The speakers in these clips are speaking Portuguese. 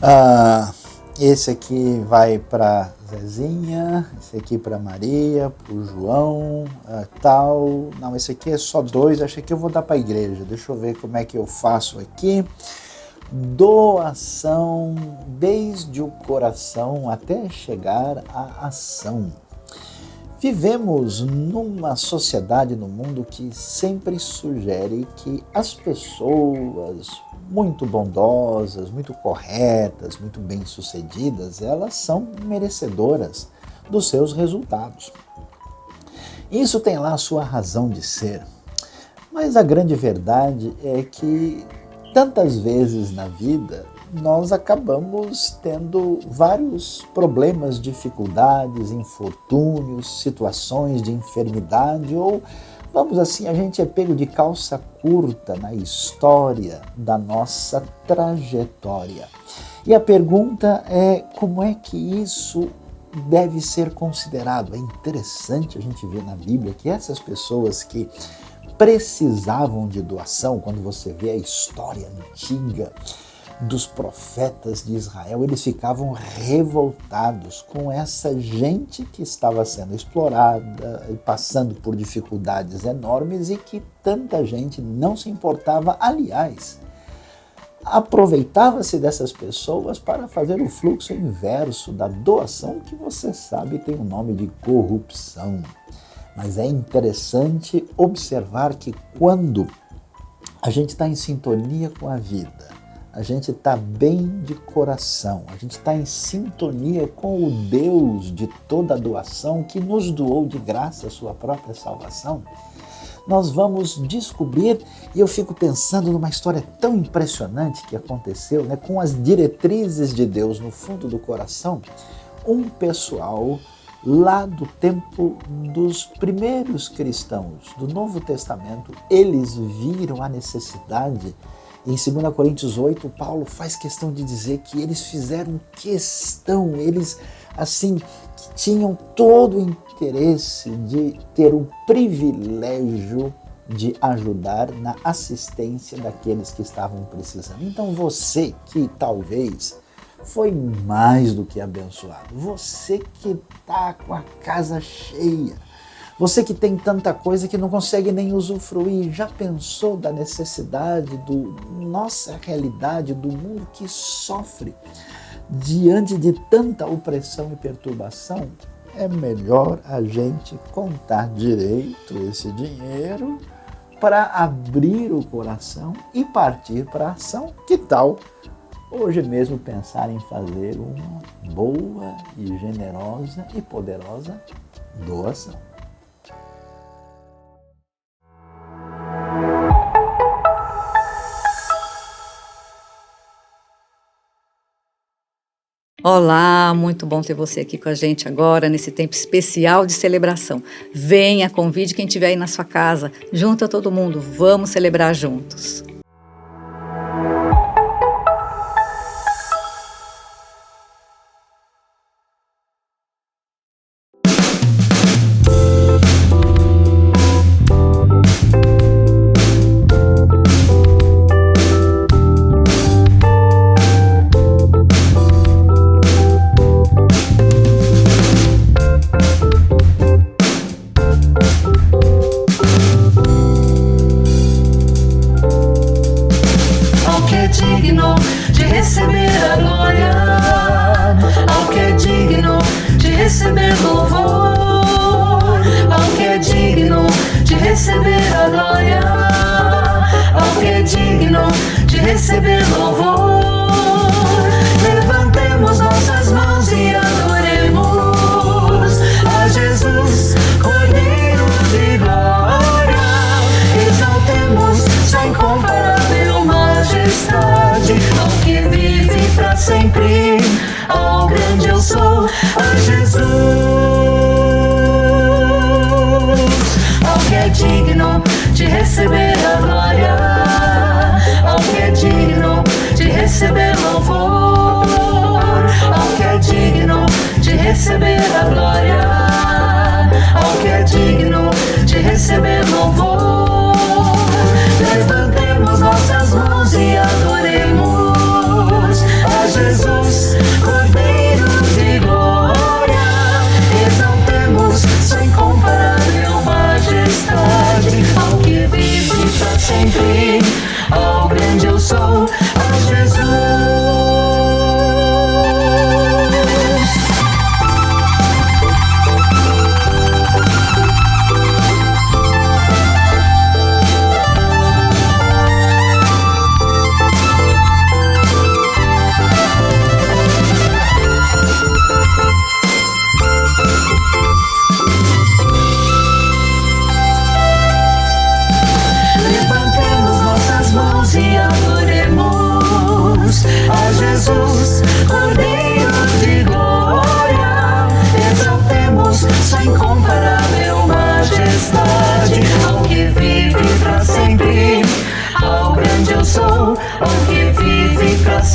Ah, esse aqui vai para Zezinha, esse aqui para Maria, para o João, tal. Não, esse aqui é só 2, acho que eu vou dar para a igreja. Deixa eu ver como é que eu faço aqui. Doação desde o coração até chegar à ação. Vivemos numa sociedade no mundo que sempre sugere que as pessoas muito bondosas, muito corretas, muito bem-sucedidas, elas são merecedoras dos seus resultados. Isso tem lá a sua razão de ser, mas a grande verdade é que tantas vezes na vida nós acabamos tendo vários problemas, dificuldades, infortúnios, situações de enfermidade ou, vamos assim, a gente é pego de calça curta na história da nossa trajetória. E a pergunta é como é que isso deve ser considerado? É interessante a gente ver na Bíblia que essas pessoas que precisavam de doação, quando você vê a história antiga dos profetas de Israel, eles ficavam revoltados com essa gente que estava sendo explorada e passando por dificuldades enormes e que tanta gente não se importava. Aliás, aproveitava-se dessas pessoas para fazer o fluxo inverso da doação, que você sabe tem o nome de corrupção. Mas é interessante observar que quando a gente está em sintonia com a vida, a gente está bem de coração, a gente está em sintonia com o Deus de toda a doação que nos doou de graça a sua própria salvação, nós vamos descobrir, e eu fico pensando numa história tão impressionante que aconteceu, né, com as diretrizes de Deus no fundo do coração, um pessoal lá do tempo dos primeiros cristãos do Novo Testamento, eles viram a necessidade. Em 2 Coríntios 8, Paulo faz questão de dizer que eles fizeram questão, eles assim tinham todo o interesse de ter o privilégio de ajudar na assistência daqueles que estavam precisando. Então você que talvez foi mais do que abençoado, você que está com a casa cheia, você que tem tanta coisa que não consegue nem usufruir, já pensou da necessidade nossa realidade do mundo que sofre diante de tanta opressão e perturbação? É melhor a gente contar direito esse dinheiro para abrir o coração e partir para a ação. Que tal hoje mesmo pensar em fazer uma boa e generosa e poderosa doação? Olá, muito bom ter você aqui com a gente agora, nesse tempo especial de celebração. Venha, convide quem estiver aí na sua casa, junta todo mundo, vamos celebrar juntos.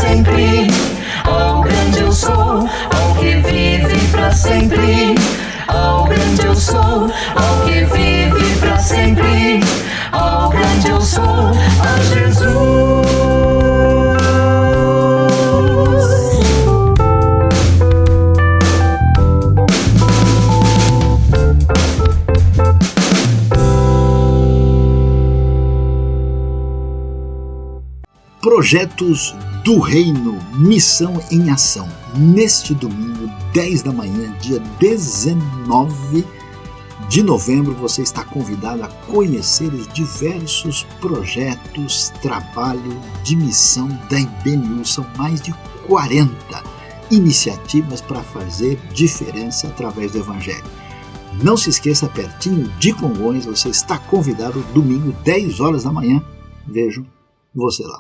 sempre, ao grande eu sou, ao que vive pra sempre, ao grande eu sou, ao que vive pra sempre, ao grande eu sou, a Jesus. Projetos do Reino, Missão em Ação. Neste domingo, 10 da manhã, dia 19 de novembro, você está convidado a conhecer os diversos projetos, trabalho de missão da IBNU. São mais de 40 iniciativas para fazer diferença através do Evangelho. Não se esqueça, pertinho de Congonhas, você está convidado domingo, 10 horas da manhã. Vejo você lá.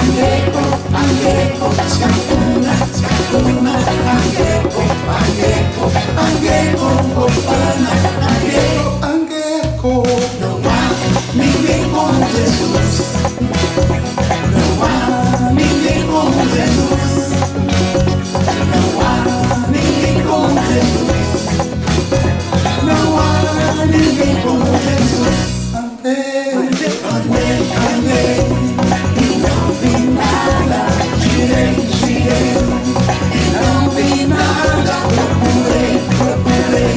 Angeko, Não há ninguém como Jesus. Não há ninguém como Jesus. Não há ninguém como Jesus. Não há ninguém como Jesus. Andei, andei e não vi nada. Girei e não vi nada. Procurei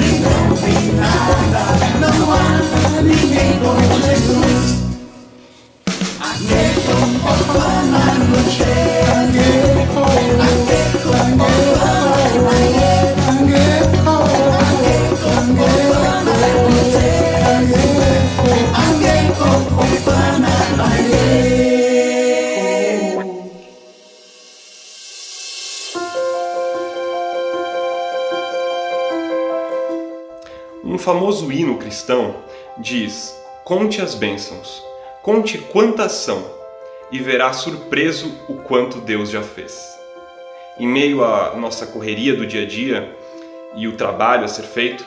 e não vi nada. Não há ninguém como Jesus. Um famoso hino cristão diz: conte as bênçãos, conte quantas são, e verá surpreso o quanto Deus já fez. Em meio à nossa correria do dia a dia e o trabalho a ser feito,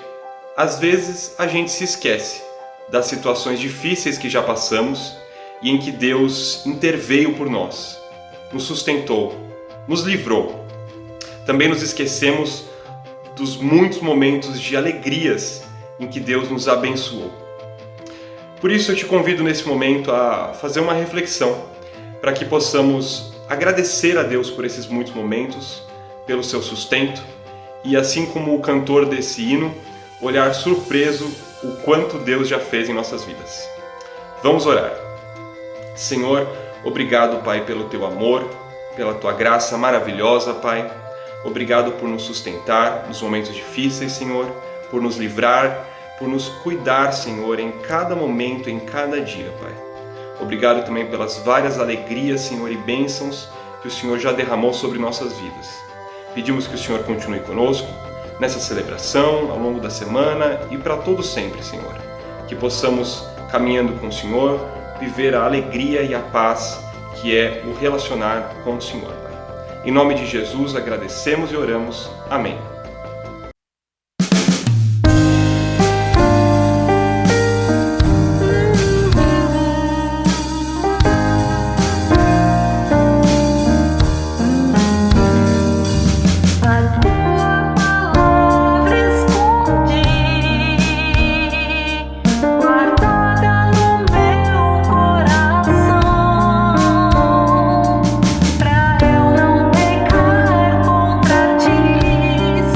às vezes a gente se esquece das situações difíceis que já passamos e em que Deus interveio por nós, nos sustentou, nos livrou. Também nos esquecemos dos muitos momentos de alegrias em que Deus nos abençoou. Por isso eu te convido nesse momento a fazer uma reflexão para que possamos agradecer a Deus por esses muitos momentos, pelo seu sustento e, assim como o cantor desse hino, olhar surpreso o quanto Deus já fez em nossas vidas. Vamos orar. Senhor, obrigado, Pai, pelo teu amor, pela tua graça maravilhosa, Pai. Obrigado por nos sustentar nos momentos difíceis, Senhor, por nos livrar, por nos cuidar, Senhor, em cada momento, em cada dia, Pai. Obrigado também pelas várias alegrias, Senhor, e bênçãos que o Senhor já derramou sobre nossas vidas. Pedimos que o Senhor continue conosco nessa celebração, ao longo da semana e para todo sempre, Senhor. Que possamos, caminhando com o Senhor, viver a alegria e a paz que é o relacionar com o Senhor, Pai. Em nome de Jesus, agradecemos e oramos. Amém. Pra eu não pecar contra ti.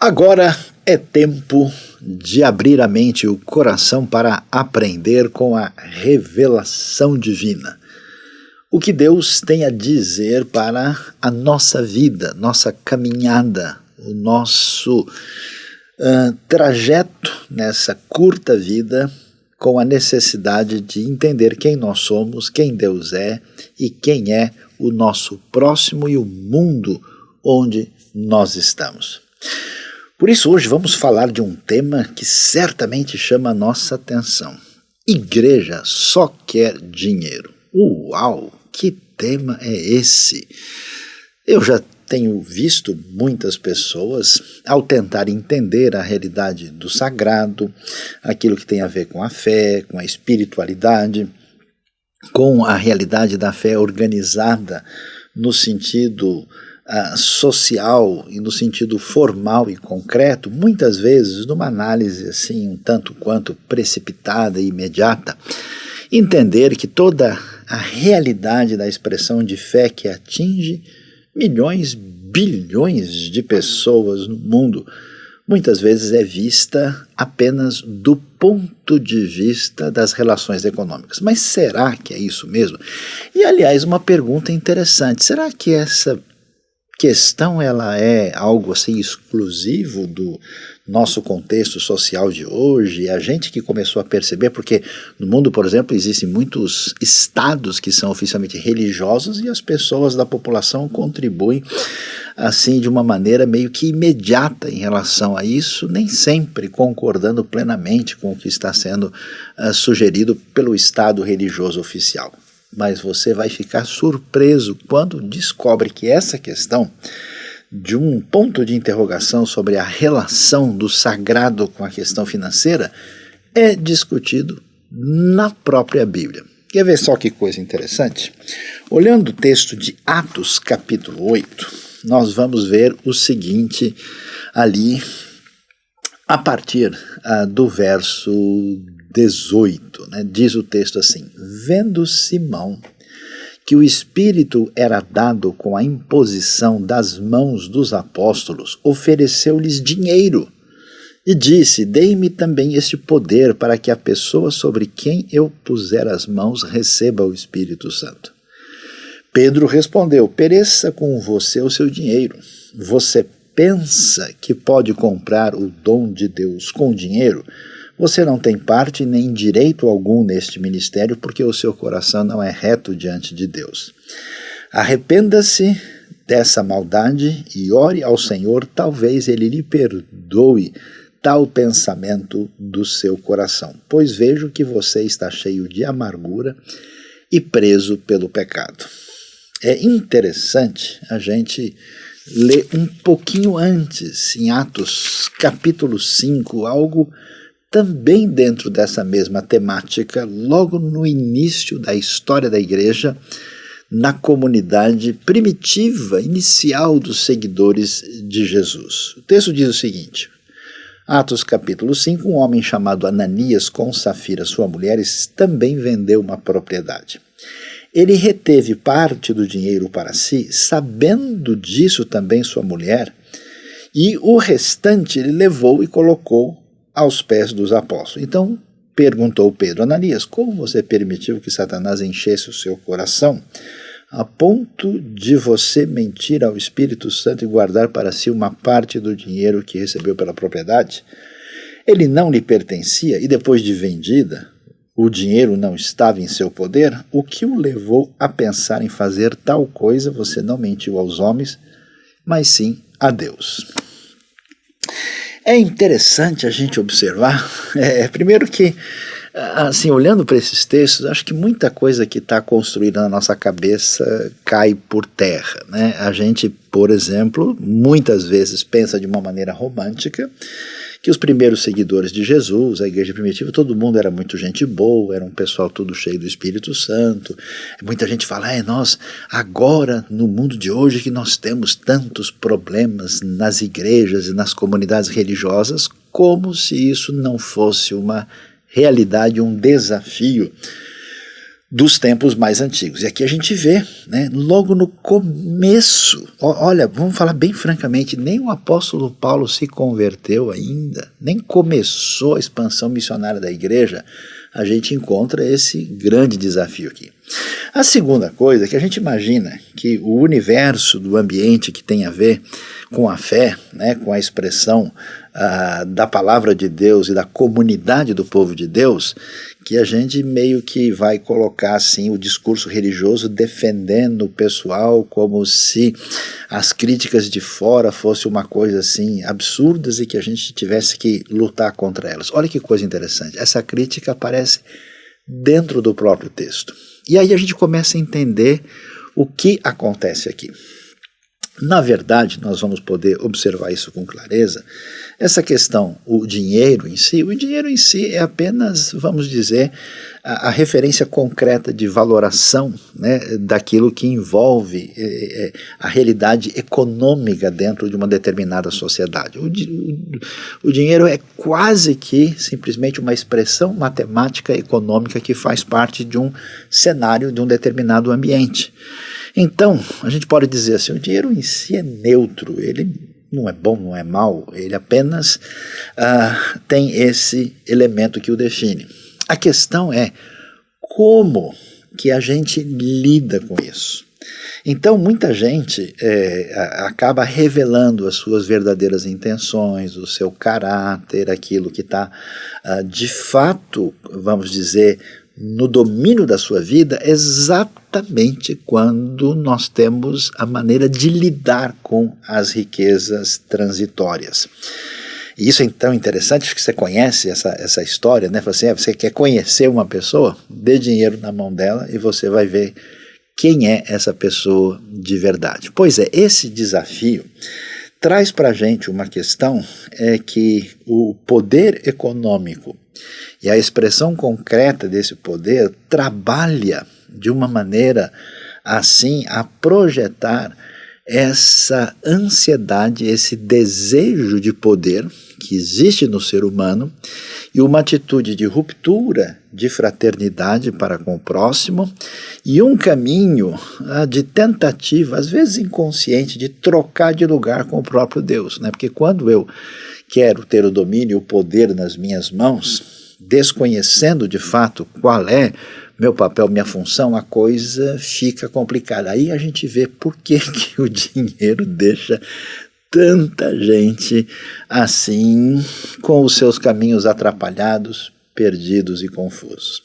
Agora é tempo de abrir a mente e o coração para aprender com a revelação divina. O que Deus tem a dizer para a nossa vida, nossa caminhada, o nosso trajeto nessa curta vida, com a necessidade de entender quem nós somos, quem Deus é e quem é o nosso próximo e o mundo onde nós estamos. Por isso, hoje vamos falar de um tema que certamente chama a nossa atenção. Igreja só quer dinheiro. Uau! Que tema é esse? Eu já tenho visto muitas pessoas, ao tentar entender a realidade do sagrado, aquilo que tem a ver com a fé, com a espiritualidade, com a realidade da fé organizada no sentido social e no sentido formal e concreto, muitas vezes numa análise assim um tanto quanto precipitada e imediata, entender que toda a realidade da expressão de fé que atinge milhões, bilhões de pessoas no mundo, muitas vezes é vista apenas do ponto de vista das relações econômicas. Mas será que é isso mesmo? E, aliás, uma pergunta interessante, será que essa questão ela é algo assim exclusivo do nosso contexto social de hoje? A gente que começou a perceber, porque no mundo, por exemplo, existem muitos estados que são oficialmente religiosos e as pessoas da população contribuem assim de uma maneira meio que imediata em relação a isso, nem sempre concordando plenamente com o que está sendo sugerido pelo estado religioso oficial. Mas você vai ficar surpreso quando descobre que essa questão de um ponto de interrogação sobre a relação do sagrado com a questão financeira é discutido na própria Bíblia. Quer ver só que coisa interessante? Olhando o texto de Atos capítulo 8, nós vamos ver o seguinte ali a partir do verso 18, né? Diz o texto assim: vendo Simão que o Espírito era dado com a imposição das mãos dos apóstolos, ofereceu-lhes dinheiro e disse: dei-me também este poder para que a pessoa sobre quem eu puser as mãos receba o Espírito Santo. Pedro respondeu: pereça com você o seu dinheiro. Você pensa que pode comprar o dom de Deus com dinheiro? Você não tem parte nem direito algum neste ministério, porque o seu coração não é reto diante de Deus. Arrependa-se dessa maldade e ore ao Senhor, talvez Ele lhe perdoe tal pensamento do seu coração, pois vejo que você está cheio de amargura e preso pelo pecado. É interessante a gente ler um pouquinho antes, em Atos capítulo 5, algo também dentro dessa mesma temática, logo no início da história da igreja, na comunidade primitiva, inicial dos seguidores de Jesus. O texto diz o seguinte, Atos capítulo 5, um homem chamado Ananias, com Safira, sua mulher, também vendeu uma propriedade. Ele reteve parte do dinheiro para si, sabendo disso também sua mulher, e o restante ele levou e colocou aos pés dos apóstolos. Então perguntou Pedro: Ananias, como você permitiu que Satanás enchesse o seu coração a ponto de você mentir ao Espírito Santo e guardar para si uma parte do dinheiro que recebeu pela propriedade? Ele não lhe pertencia e depois de vendida, o dinheiro não estava em seu poder? O que o levou a pensar em fazer tal coisa? Você não mentiu aos homens, mas sim a Deus. É interessante a gente observar, primeiro que, assim, olhando para esses textos, acho que muita coisa que está construída na nossa cabeça cai por terra, né? A gente, por exemplo, muitas vezes pensa de uma maneira romântica que os primeiros seguidores de Jesus, a igreja primitiva, todo mundo era muito gente boa, era um pessoal todo cheio do Espírito Santo. Muita gente fala, nós agora, no mundo de hoje, que nós temos tantos problemas nas igrejas e nas comunidades religiosas, como se isso não fosse uma realidade, um desafio dos tempos mais antigos. E aqui a gente vê, né, logo no começo, olha, vamos falar bem francamente, nem o apóstolo Paulo se converteu ainda, nem começou a expansão missionária da igreja, a gente encontra esse grande desafio aqui. A segunda coisa é que a gente imagina que o universo do ambiente que tem a ver com a fé, né, com a expressão da palavra de Deus e da comunidade do povo de Deus, que a gente meio que vai colocar assim o discurso religioso defendendo o pessoal como se as críticas de fora fossem uma coisa assim absurdas e que a gente tivesse que lutar contra elas. Olha que coisa interessante, essa crítica aparece dentro do próprio texto. E aí a gente começa a entender o que acontece aqui. Na verdade, nós vamos poder observar isso com clareza. Essa questão, o dinheiro em si é apenas, vamos dizer, a referência concreta de valoração, né, daquilo que envolve a realidade econômica dentro de uma determinada sociedade. O dinheiro é quase que simplesmente uma expressão matemática econômica que faz parte de um cenário de um determinado ambiente. Então, a gente pode dizer assim, o dinheiro em si é neutro, ele não é bom, não é mau, ele apenas tem esse elemento que o define. A questão é como que a gente lida com isso. Então, muita gente acaba revelando as suas verdadeiras intenções, o seu caráter, aquilo que está, de fato, vamos dizer, no domínio da sua vida, exatamente quando nós temos a maneira de lidar com as riquezas transitórias. E isso é tão interessante que você conhece essa história, né? Fala assim, você quer conhecer uma pessoa? Dê dinheiro na mão dela e você vai ver quem é essa pessoa de verdade. Pois é, esse desafio traz para a gente uma questão, é que o poder econômico e a expressão concreta desse poder trabalha de uma maneira assim a projetar essa ansiedade, esse desejo de poder que existe no ser humano e uma atitude de ruptura de fraternidade para com o próximo e um caminho de tentativa, às vezes inconsciente, de trocar de lugar com o próprio Deus, né? Porque quando eu quero ter o domínio e o poder nas minhas mãos, desconhecendo de fato qual é meu papel, minha função, a coisa fica complicada. Aí a gente vê por que o dinheiro deixa tanta gente assim, com os seus caminhos atrapalhados, perdidos e confusos.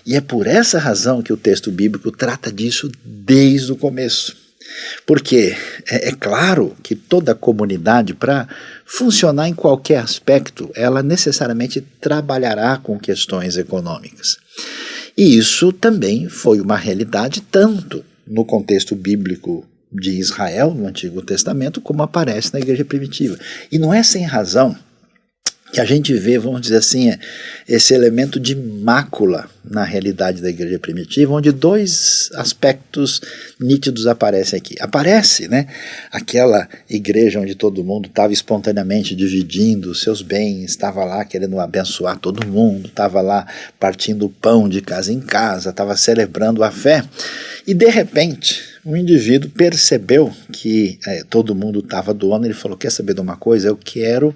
E é por essa razão que o texto bíblico trata disso desde o começo. Porque é claro que toda comunidade, para funcionar em qualquer aspecto, ela necessariamente trabalhará com questões econômicas. E isso também foi uma realidade tanto no contexto bíblico de Israel, no Antigo Testamento, como aparece na igreja primitiva. E não é sem razão que a gente vê, vamos dizer assim, esse elemento de mácula na realidade da igreja primitiva, onde dois aspectos nítidos aparecem aqui. Aparece, né, aquela igreja onde todo mundo estava espontaneamente dividindo os seus bens, estava lá querendo abençoar todo mundo, estava lá partindo o pão de casa em casa, estava celebrando a fé, e de repente um indivíduo percebeu que todo mundo estava doando, ele falou, quer saber de uma coisa? Eu quero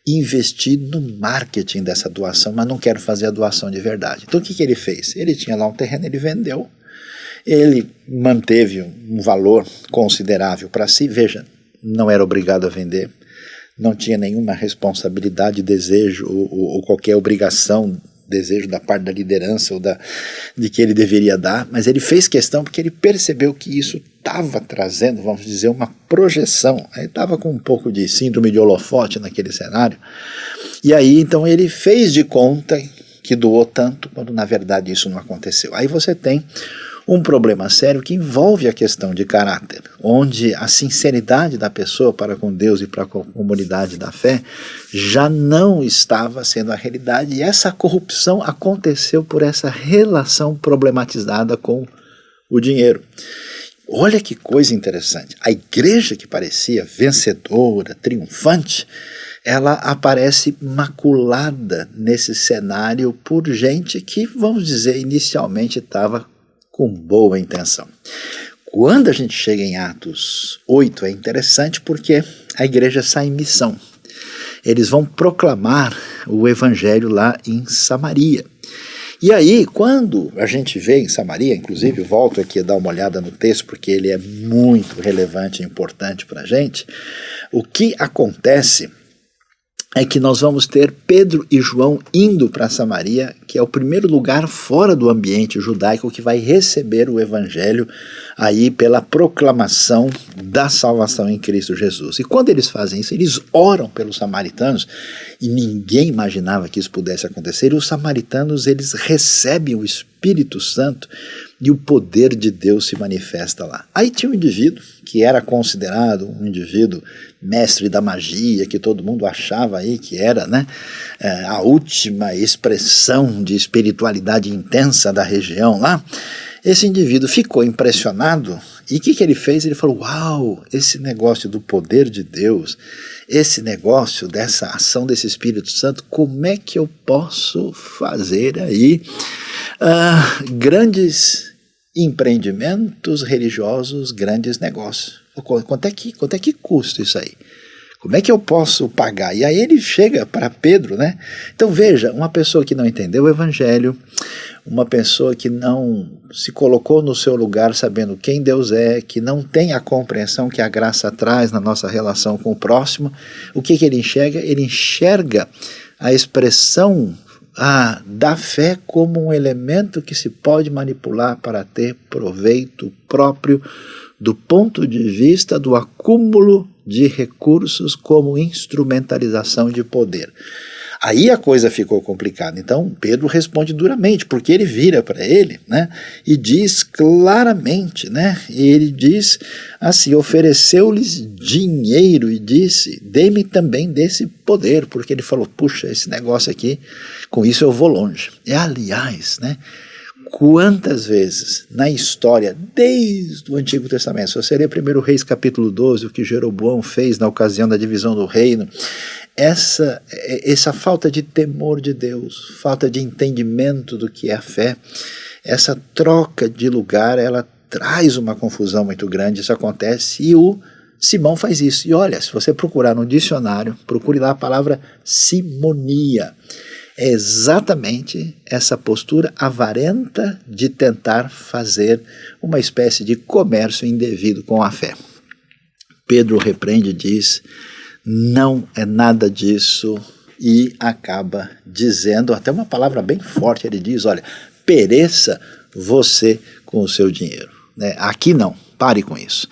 investir no marketing dessa doação, mas não quero fazer a doação de verdade. Então o que ele fez? Ele tinha lá um terreno, ele vendeu, ele manteve um valor considerável para si, veja, não era obrigado a vender, não tinha nenhuma responsabilidade, desejo ou qualquer obrigação, desejo da parte da liderança ou de que ele deveria dar, mas ele fez questão porque ele percebeu que isso estava trazendo, vamos dizer, uma projeção. Ele estava com um pouco de síndrome de holofote naquele cenário, e aí então ele fez de conta que doou tanto, quando na verdade isso não aconteceu. Aí você tem um problema sério que envolve a questão de caráter, onde a sinceridade da pessoa para com Deus e para com a comunidade da fé já não estava sendo a realidade, e essa corrupção aconteceu por essa relação problematizada com o dinheiro. Olha que coisa interessante, a igreja que parecia vencedora, triunfante, ela aparece maculada nesse cenário por gente que, vamos dizer, inicialmente estava com boa intenção. Quando a gente chega em Atos 8 é interessante porque a igreja sai em missão. Eles vão proclamar o evangelho lá em Samaria. E aí, quando a gente vê em Samaria, inclusive volto aqui a dar uma olhada no texto porque ele é muito relevante e importante para a gente, o que acontece é que nós vamos ter Pedro e João indo para Samaria, que é o primeiro lugar fora do ambiente judaico que vai receber o evangelho aí pela proclamação da salvação em Cristo Jesus. E quando eles fazem isso, eles oram pelos samaritanos, e ninguém imaginava que isso pudesse acontecer, e os samaritanos, eles recebem o Espírito Santo e o poder de Deus se manifesta lá. Aí tinha um indivíduo que era considerado um indivíduo mestre da magia, que todo mundo achava aí que era, né, a última expressão de espiritualidade intensa da região lá. Esse indivíduo ficou impressionado e o que ele fez? Ele falou, uau, esse negócio do poder de Deus, esse negócio dessa ação desse Espírito Santo, como é que eu posso fazer aí grandes empreendimentos religiosos, grandes negócios? Quanto é que custa isso aí? Como é que eu posso pagar? E aí ele chega para Pedro, né? Então veja, uma pessoa que não entendeu o evangelho, uma pessoa que não se colocou no seu lugar sabendo quem Deus é, que não tem a compreensão que a graça traz na nossa relação com o próximo, o que ele enxerga? Ele enxerga a expressão da fé como um elemento que se pode manipular para ter proveito próprio do ponto de vista do acúmulo de recursos como instrumentalização de poder. Aí a coisa ficou complicada. Então Pedro responde duramente, porque ele vira para ele, né, e diz claramente, né, e ele diz assim, ofereceu-lhes dinheiro e disse, dê-me também desse poder, porque ele falou, puxa, esse negócio aqui, com isso eu vou longe. E aliás, né, quantas vezes na história, desde o Antigo Testamento, se você ler 1 Reis capítulo 12, o que Jeroboão fez na ocasião da divisão do reino, essa falta de temor de Deus, falta de entendimento do que é a fé, essa troca de lugar, ela traz uma confusão muito grande, isso acontece, e o Simão faz isso. E olha, se você procurar no dicionário, procure lá a palavra simonia. É exatamente essa postura avarenta de tentar fazer uma espécie de comércio indevido com a fé. Pedro repreende e diz, não é nada disso, e acaba dizendo, até uma palavra bem forte, ele diz, olha, pereça você com o seu dinheiro, né? Aqui não, pare com isso.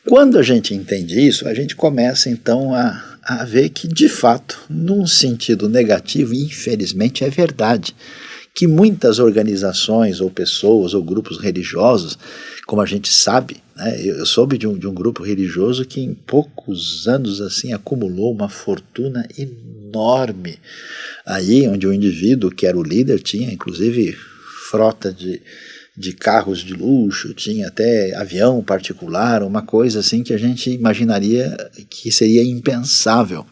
Quando a gente entende isso, a gente começa então a ver que, de fato, num sentido negativo, infelizmente é verdade, que muitas organizações ou pessoas ou grupos religiosos, como a gente sabe, né, eu soube de um grupo religioso que em poucos anos assim acumulou uma fortuna enorme, aí onde o indivíduo que era o líder tinha inclusive frota de carros de luxo, tinha até avião particular, uma coisa assim que a gente imaginaria que seria impensável.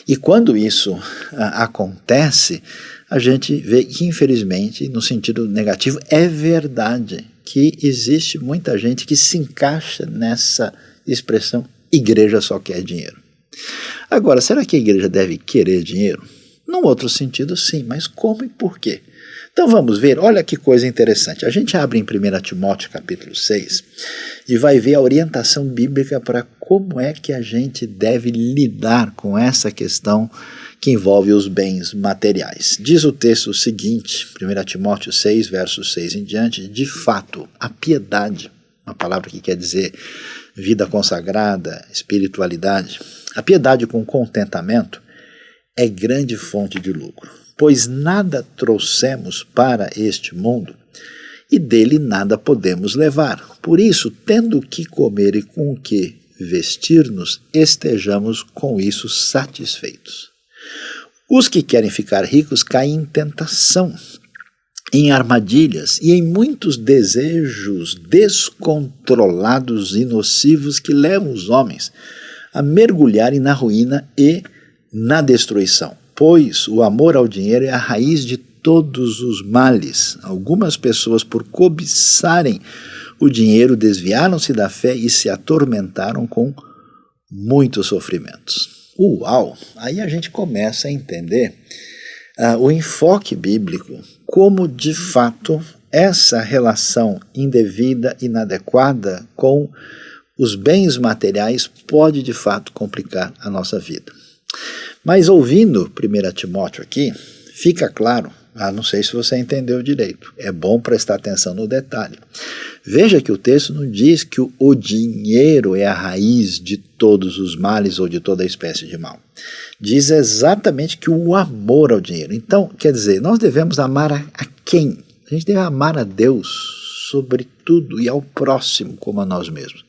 E quando isso acontece, a gente vê que, infelizmente, no sentido negativo, é verdade que existe muita gente que se encaixa nessa expressão, igreja só quer dinheiro. Agora, será que a igreja deve querer dinheiro? Num outro sentido, sim, mas como e por quê? Então vamos ver, olha que coisa interessante. A gente abre em 1 Timóteo capítulo 6 e vai ver a orientação bíblica para como é que a gente deve lidar com essa questão que envolve os bens materiais. Diz o texto o seguinte, 1 Timóteo 6, versos 6 em diante, de fato, a piedade, uma palavra que quer dizer vida consagrada, espiritualidade, a piedade com contentamento é grande fonte de lucro, pois nada trouxemos para este mundo e dele nada podemos levar. Por isso, tendo o que comer e com o que vestir-nos, estejamos com isso satisfeitos. Os que querem ficar ricos caem em tentação, em armadilhas e em muitos desejos descontrolados e nocivos que levam os homens a mergulharem na ruína e na destruição, pois o amor ao dinheiro é a raiz de todos os males. Algumas pessoas, por cobiçarem o dinheiro, desviaram-se da fé e se atormentaram com muitos sofrimentos. Uau! Aí a gente começa a entender o enfoque bíblico, como de fato essa relação indevida, inadequada com os bens materiais pode de fato complicar a nossa vida. Mas ouvindo 1 Timóteo aqui, fica claro, não sei se você entendeu direito, é bom prestar atenção no detalhe. Veja que o texto não diz que o dinheiro é a raiz de todos os males ou de toda espécie de mal. Diz exatamente que o amor ao dinheiro. Então, quer dizer, nós devemos amar a quem? A gente deve amar a Deus sobre tudo e ao próximo como a nós mesmos.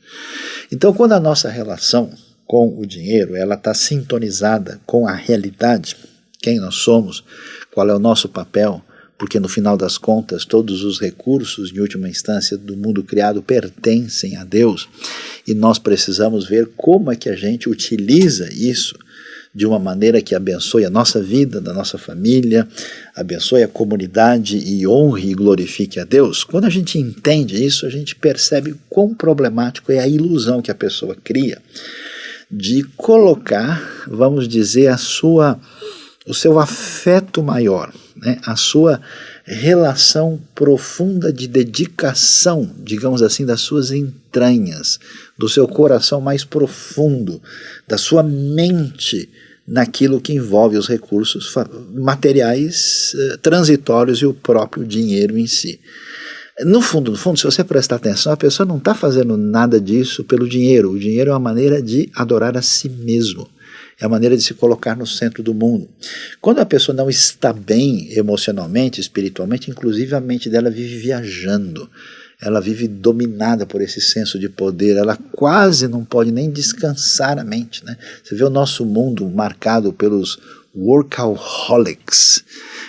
Então, quando a nossa relação com o dinheiro ela está sintonizada com a realidade, quem nós somos, qual é o nosso papel, porque no final das contas todos os recursos, em última instância, do mundo criado pertencem a Deus, e nós precisamos ver como é que a gente utiliza isso de uma maneira que abençoe a nossa vida, da nossa família, abençoe a comunidade e honre e glorifique a Deus. Quando a gente entende isso, a gente percebe quão problemático é a ilusão que a pessoa cria de colocar, vamos dizer, o seu afeto maior, né? A sua relação profunda de dedicação, digamos assim, das suas entranhas, do seu coração mais profundo, da sua mente, naquilo que envolve os recursos materiais transitórios e o próprio dinheiro em si. No fundo, se você prestar atenção, a pessoa não está fazendo nada disso pelo dinheiro. O dinheiro é uma maneira de adorar a si mesmo. É a maneira de se colocar no centro do mundo. Quando a pessoa não está bem emocionalmente, espiritualmente, inclusive a mente dela vive viajando. Ela vive dominada por esse senso de poder. Ela quase não pode nem descansar a mente, né? Você vê o nosso mundo marcado pelos workaholics.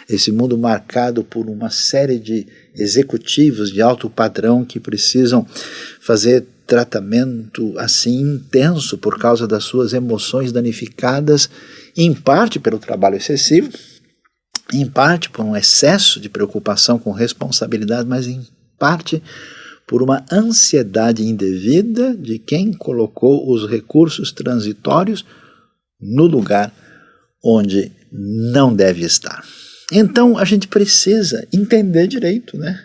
Esse mundo marcado por uma série de executivos de alto padrão que precisam fazer tratamento assim intenso por causa das suas emoções danificadas, em parte pelo trabalho excessivo, em parte por um excesso de preocupação com responsabilidade, mas em parte por uma ansiedade indevida de quem colocou os recursos transitórios no lugar onde não deve estar. Então a gente precisa entender direito, né?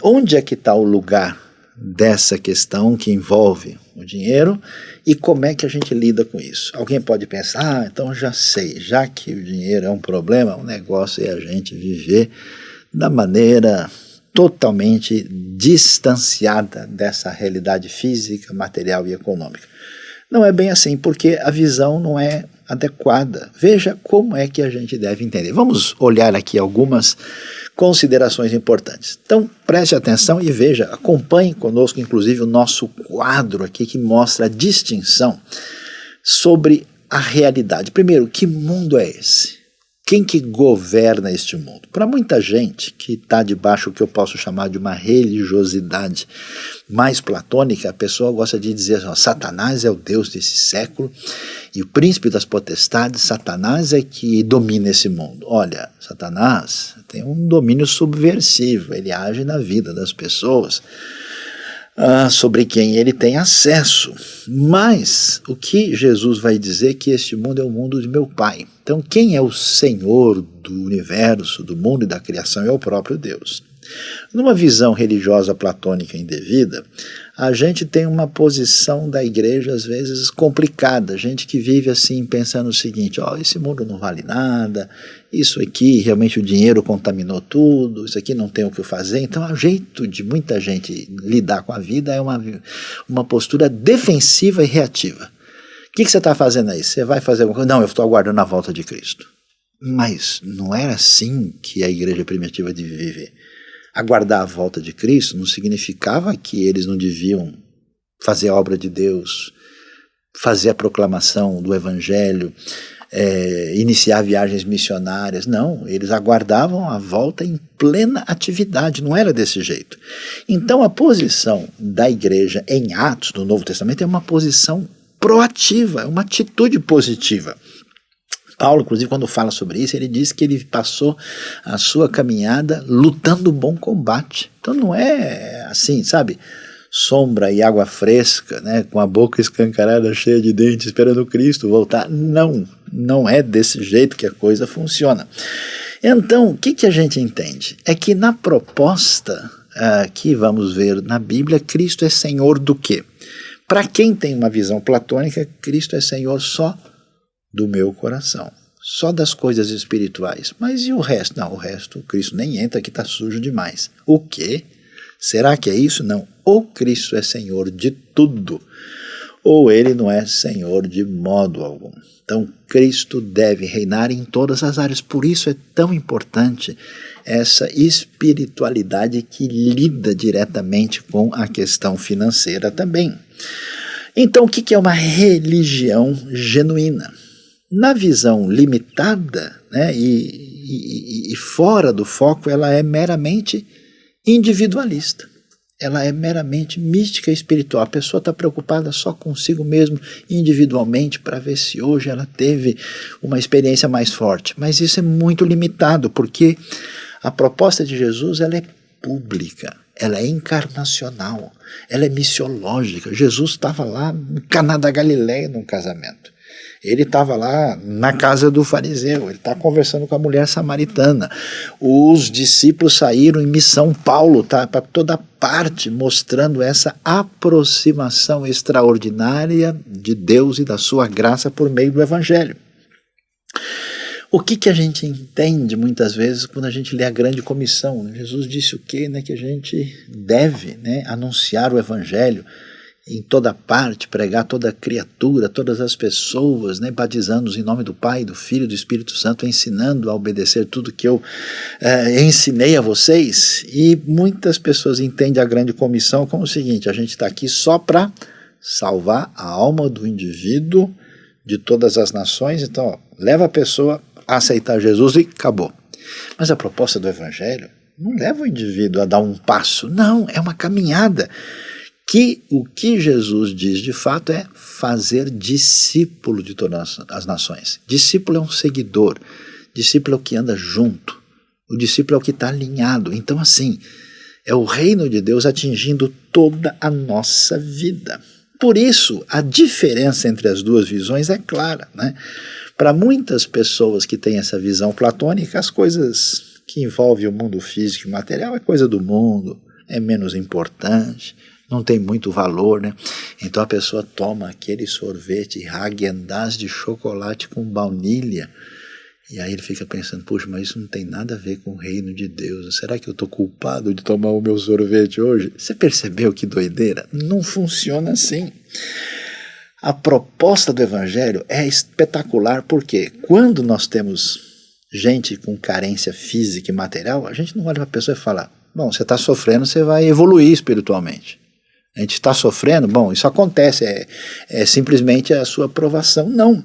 Onde é que está o lugar dessa questão que envolve o dinheiro e como é que a gente lida com isso. Alguém pode pensar, então já sei, já que o dinheiro é um problema, o negócio é a gente viver da maneira totalmente distanciada dessa realidade física, material e econômica. Não é bem assim, porque a visão não é adequada. Veja como é que a gente deve entender. Vamos olhar aqui algumas considerações importantes. Então, preste atenção e veja, acompanhe conosco, inclusive, o nosso quadro aqui que mostra a distinção sobre a realidade. Primeiro, que mundo é esse? Quem que governa este mundo? Para muita gente que está debaixo do que eu posso chamar de uma religiosidade mais platônica, a pessoa gosta de dizer assim, Satanás é o Deus desse século e o príncipe das potestades, Satanás é que domina esse mundo. Olha, Satanás tem um domínio subversivo, ele age na vida das pessoas, sobre quem ele tem acesso. Mas o que Jesus vai dizer é que este mundo é o mundo de meu Pai. Então quem é o Senhor do universo, do mundo e da criação é o próprio Deus. Numa visão religiosa platônica indevida, a gente tem uma posição da igreja às vezes complicada, gente que vive assim pensando o seguinte, esse mundo não vale nada, isso aqui realmente o dinheiro contaminou tudo, isso aqui não tem o que fazer. Então o jeito de muita gente lidar com a vida é uma postura defensiva e reativa. O que você está fazendo aí? Você vai fazer alguma coisa? Não, eu estou aguardando a volta de Cristo. Mas não era assim que a igreja primitiva devia viver. Aguardar a volta de Cristo não significava que eles não deviam fazer a obra de Deus, fazer a proclamação do Evangelho, iniciar viagens missionárias. Não, eles aguardavam a volta em plena atividade, não era desse jeito. Então a posição da igreja em Atos do Novo Testamento é uma posição proativa, é uma atitude positiva. Paulo, inclusive, quando fala sobre isso, ele diz que ele passou a sua caminhada lutando o bom combate. Então não é assim, sabe, sombra e água fresca, né, com a boca escancarada, cheia de dentes, esperando Cristo voltar. Não é desse jeito que a coisa funciona. Então, o que a gente entende? É que na proposta que vamos ver na Bíblia, Cristo é Senhor do quê? Para quem tem uma visão platônica, Cristo é Senhor só do meu coração, só das coisas espirituais. Mas e o resto? Não, o resto, Cristo nem entra, que está sujo demais. O quê? Será que é isso? Não. Ou Cristo é Senhor de tudo, ou Ele não é Senhor de modo algum. Então, Cristo deve reinar em todas as áreas. Por isso é tão importante essa espiritualidade que lida diretamente com a questão financeira também. Então, o que é uma religião genuína? Na visão limitada, né, e fora do foco, ela é meramente individualista. Ela é meramente mística e espiritual. A pessoa está preocupada só consigo mesmo, individualmente, para ver se hoje ela teve uma experiência mais forte. Mas isso é muito limitado, porque a proposta de Jesus ela é pública, ela é encarnacional, ela é missiológica. Jesus estava lá no Caná da Galileia num casamento. Ele estava lá na casa do fariseu, ele está conversando com a mulher samaritana. Os discípulos saíram em missão Paulo, tá, para toda parte, mostrando essa aproximação extraordinária de Deus e da sua graça por meio do Evangelho. O que a gente entende muitas vezes quando a gente lê a grande comissão? Jesus disse o quê? Né, que a gente deve, né, anunciar o Evangelho em toda parte, pregar toda criatura, todas as pessoas, né, batizando-os em nome do Pai, do Filho e do Espírito Santo, ensinando a obedecer tudo que eu ensinei a vocês. E muitas pessoas entendem a grande comissão como o seguinte: a gente está aqui só para salvar a alma do indivíduo de todas as nações, então leva a pessoa a aceitar Jesus e acabou. Mas a proposta do Evangelho não leva o indivíduo a dar um passo, não, é uma caminhada. Que o que Jesus diz de fato é fazer discípulo de todas as nações. Discípulo é um seguidor, discípulo é o que anda junto, o discípulo é o que está alinhado. Então assim, é o reino de Deus atingindo toda a nossa vida. Por isso, a diferença entre as duas visões é clara, né? Para muitas pessoas que têm essa visão platônica, as coisas que envolvem o mundo físico e material é coisa do mundo, é menos importante, não tem muito valor, né? Então a pessoa toma aquele sorvete Häagen-Dazs de chocolate com baunilha, e aí ele fica pensando, puxa, mas isso não tem nada a ver com o reino de Deus. Será que eu estou culpado de tomar o meu sorvete hoje? Você percebeu que doideira? Não funciona assim. A proposta do Evangelho é espetacular, porque quando nós temos gente com carência física e material, a gente não olha para a pessoa e fala, bom, você está sofrendo, você vai evoluir espiritualmente. A gente está sofrendo, bom, isso acontece, é simplesmente a sua provação. Não,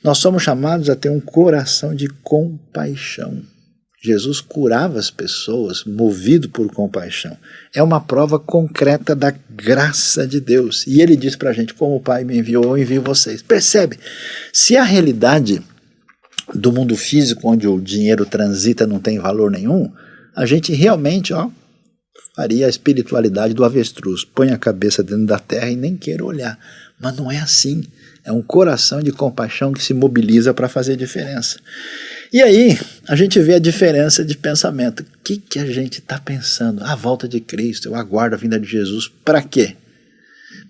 nós somos chamados a ter um coração de compaixão. Jesus curava as pessoas movido por compaixão. É uma prova concreta da graça de Deus. E ele diz para a gente, como o Pai me enviou, eu envio vocês. Percebe? Se a realidade do mundo físico, onde o dinheiro transita, não tem valor nenhum, a gente realmente, faria a espiritualidade do avestruz, põe a cabeça dentro da terra e nem queira olhar. Mas não é assim. É um coração de compaixão que se mobiliza para fazer diferença. E aí, a gente vê a diferença de pensamento. O que a gente está pensando? A volta de Cristo, eu aguardo a vinda de Jesus. Para quê?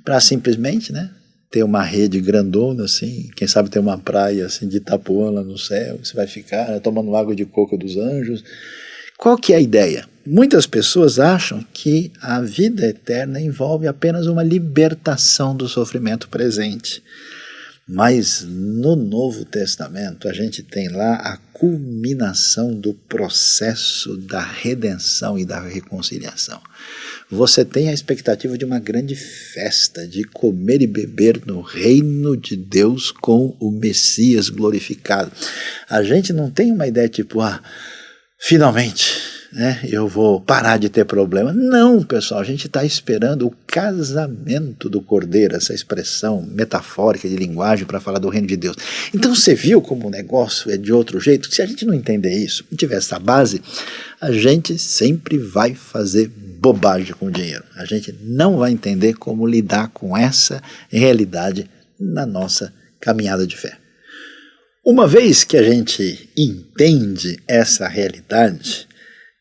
Para simplesmente, né, ter uma rede grandona, assim, quem sabe ter uma praia assim, de Itapuã lá no céu, você vai ficar, né, tomando água de coco dos anjos. Qual que é a ideia? Muitas pessoas acham que a vida eterna envolve apenas uma libertação do sofrimento presente. Mas no Novo Testamento a gente tem lá a culminação do processo da redenção e da reconciliação. Você tem a expectativa de uma grande festa, de comer e beber no reino de Deus com o Messias glorificado. A gente não tem uma ideia tipo, finalmente né, eu vou parar de ter problema. Não, pessoal, a gente está esperando o casamento do Cordeiro, essa expressão metafórica de linguagem para falar do reino de Deus. Então você viu como o negócio é de outro jeito? Se a gente não entender isso, não tiver essa base, a gente sempre vai fazer bobagem com o dinheiro. A gente não vai entender como lidar com essa realidade na nossa caminhada de fé. Uma vez que a gente entende essa realidade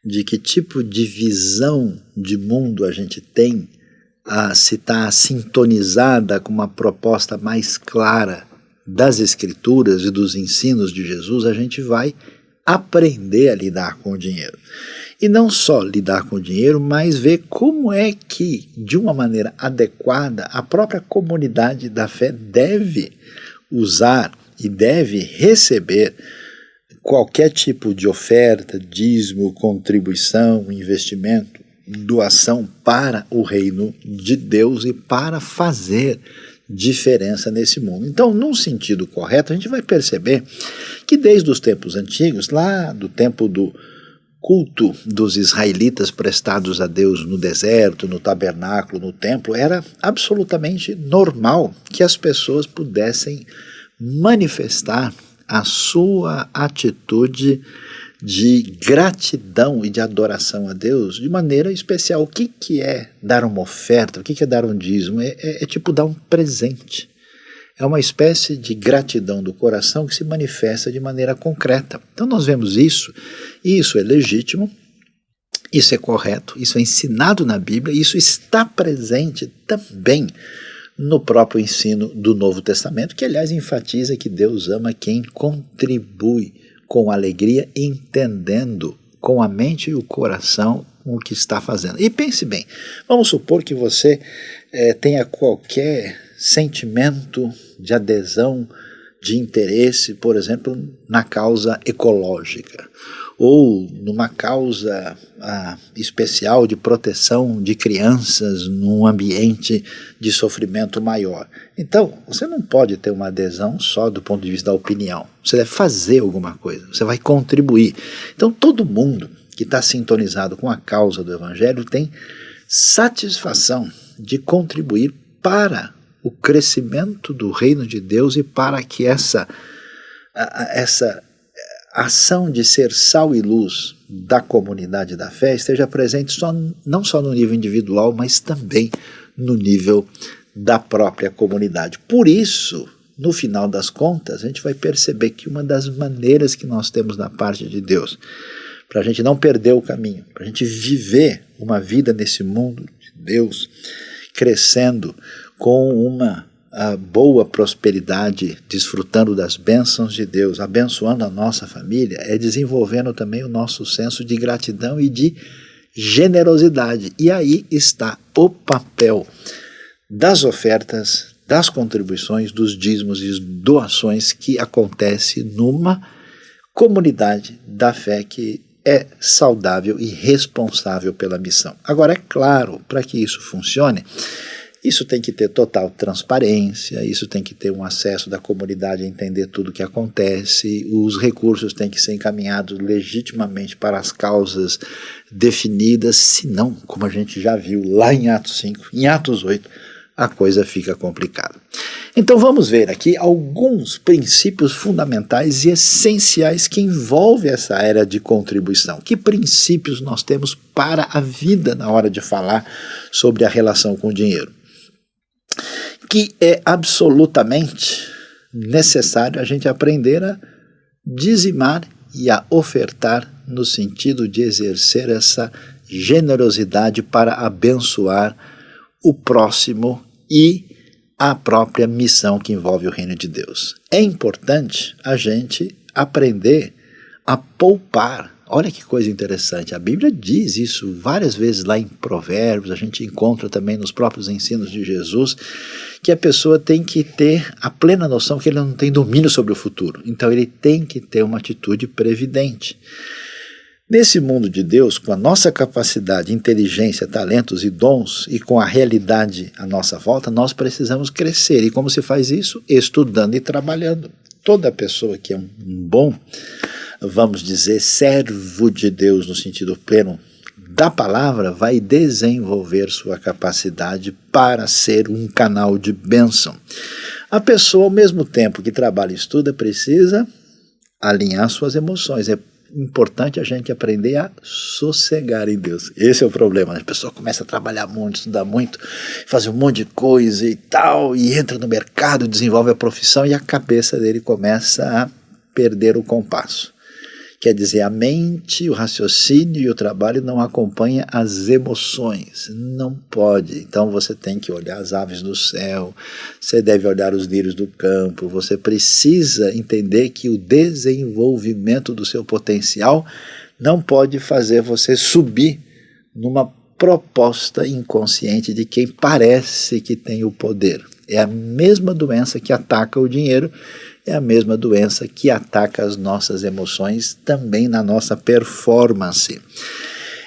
de que tipo de visão de mundo a gente tem, se está sintonizada com uma proposta mais clara das Escrituras e dos ensinos de Jesus, a gente vai aprender a lidar com o dinheiro. E não só lidar com o dinheiro, mas ver como é que, de uma maneira adequada, a própria comunidade da fé deve usar e deve receber qualquer tipo de oferta, dízimo, contribuição, investimento, doação para o reino de Deus e para fazer diferença nesse mundo. Então, num sentido correto, a gente vai perceber que desde os tempos antigos, lá do tempo do culto dos israelitas prestados a Deus no deserto, no tabernáculo, no templo, era absolutamente normal que as pessoas pudessem manifestar a sua atitude de gratidão e de adoração a Deus de maneira especial. O que é dar uma oferta? O que é dar um dízimo? É tipo dar um presente. É uma espécie de gratidão do coração que se manifesta de maneira concreta. Então nós vemos isso, e isso é legítimo, isso é correto, isso é ensinado na Bíblia, isso está presente também no próprio ensino do Novo Testamento, que aliás enfatiza que Deus ama quem contribui com alegria, entendendo com a mente e o coração o que está fazendo. E pense bem, vamos supor que você tenha qualquer sentimento de adesão, de interesse, por exemplo, na causa ecológica, ou numa causa especial de proteção de crianças num ambiente de sofrimento maior. Então, você não pode ter uma adesão só do ponto de vista da opinião. Você deve fazer alguma coisa, você vai contribuir. Então, todo mundo que está sintonizado com a causa do Evangelho tem satisfação de contribuir para o crescimento do reino de Deus e para que essa ação de ser sal e luz da comunidade da fé esteja presente não só no nível individual, mas também no nível da própria comunidade. Por isso, no final das contas, a gente vai perceber que uma das maneiras que nós temos da parte de Deus, para a gente não perder o caminho, para a gente viver uma vida nesse mundo de Deus, crescendo com uma boa prosperidade, desfrutando das bênçãos de Deus, abençoando a nossa família, é desenvolvendo também o nosso senso de gratidão e de generosidade. E aí está o papel das ofertas, das contribuições, dos dízimos e doações que acontece numa comunidade da fé que é saudável e responsável pela missão. Agora, é claro, para que isso funcione, isso tem que ter total transparência, isso tem que ter um acesso da comunidade a entender tudo o que acontece, os recursos têm que ser encaminhados legitimamente para as causas definidas, senão, como a gente já viu lá em Atos 5, em Atos 8, a coisa fica complicada. Então vamos ver aqui alguns princípios fundamentais e essenciais que envolvem essa área de contribuição. Que princípios nós temos para a vida na hora de falar sobre a relação com o dinheiro? Que é absolutamente necessário a gente aprender a dizimar e a ofertar no sentido de exercer essa generosidade para abençoar o próximo e a própria missão que envolve o reino de Deus. É importante a gente aprender a poupar. Olha que coisa interessante, a Bíblia diz isso várias vezes lá em Provérbios, a gente encontra também nos próprios ensinos de Jesus, que a pessoa tem que ter a plena noção que ele não tem domínio sobre o futuro, então ele tem que ter uma atitude previdente. Nesse mundo de Deus, com a nossa capacidade, inteligência, talentos e dons, e com a realidade à nossa volta, nós precisamos crescer. E como se faz isso? Estudando e trabalhando. Toda pessoa que é um bom vamos dizer, servo de Deus no sentido pleno da palavra, vai desenvolver sua capacidade para ser um canal de bênção. A pessoa, ao mesmo tempo que trabalha e estuda, precisa alinhar suas emoções. É importante a gente aprender a sossegar em Deus. Esse é o problema. A pessoa começa a trabalhar muito, estudar muito, fazer um monte de coisa e tal, e entra no mercado, desenvolve a profissão e a cabeça dele começa a perder o compasso. Quer dizer, a mente, o raciocínio e o trabalho não acompanham as emoções. Não pode. Então você tem que olhar as aves do céu, você deve olhar os lírios do campo, você precisa entender que o desenvolvimento do seu potencial não pode fazer você subir numa proposta inconsciente de quem parece que tem o poder. É a mesma doença que ataca o dinheiro, é a mesma doença que ataca as nossas emoções também na nossa performance.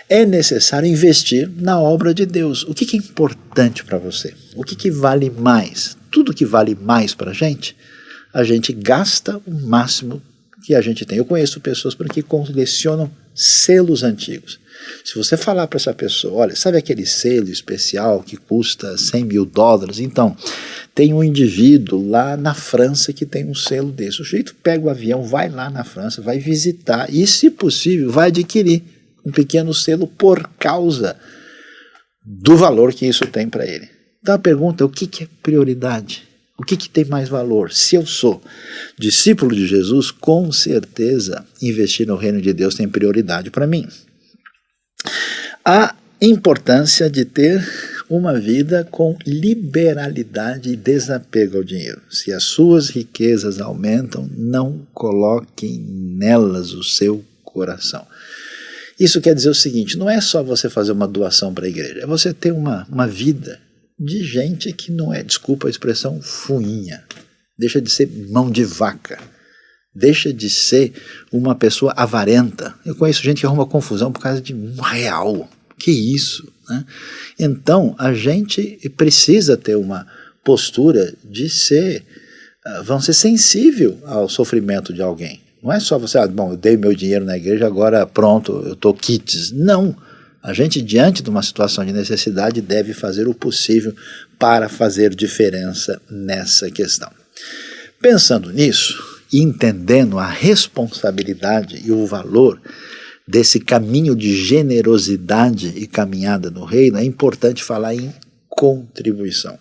É necessário investir na obra de Deus. O que é importante para você? O que vale mais? Tudo que vale mais para a gente gasta o máximo que a gente tem. Eu conheço pessoas por aqui que colecionam selos antigos. Se você falar para essa pessoa, olha, sabe aquele selo especial que custa $100 mil? Então, tem um indivíduo lá na França que tem um selo desse. O sujeito pega o avião, vai lá na França, vai visitar e, se possível, vai adquirir um pequeno selo por causa do valor que isso tem para ele. Então a pergunta é, o que é prioridade? O que tem mais valor? Se eu sou discípulo de Jesus, com certeza investir no reino de Deus tem prioridade para mim. A importância de ter uma vida com liberalidade e desapego ao dinheiro. Se as suas riquezas aumentam, não coloquem nelas o seu coração. Isso quer dizer o seguinte, não é só você fazer uma doação para a igreja, é você ter uma vida de gente que não é, desculpa a expressão, fuinha. Deixa de ser mão de vaca. Deixa de ser uma pessoa avarenta. Eu conheço gente que arruma confusão por causa de R$1. Que isso? Né? Então, a gente precisa ter uma postura de ser, vamos ser sensível ao sofrimento de alguém. Não é só você, bom, eu dei meu dinheiro na igreja, agora pronto, eu estou quites. Não. A gente, diante de uma situação de necessidade, deve fazer o possível para fazer diferença nessa questão. Pensando nisso, e entendendo a responsabilidade e o valor desse caminho de generosidade e caminhada no reino, é importante falar em contribuição.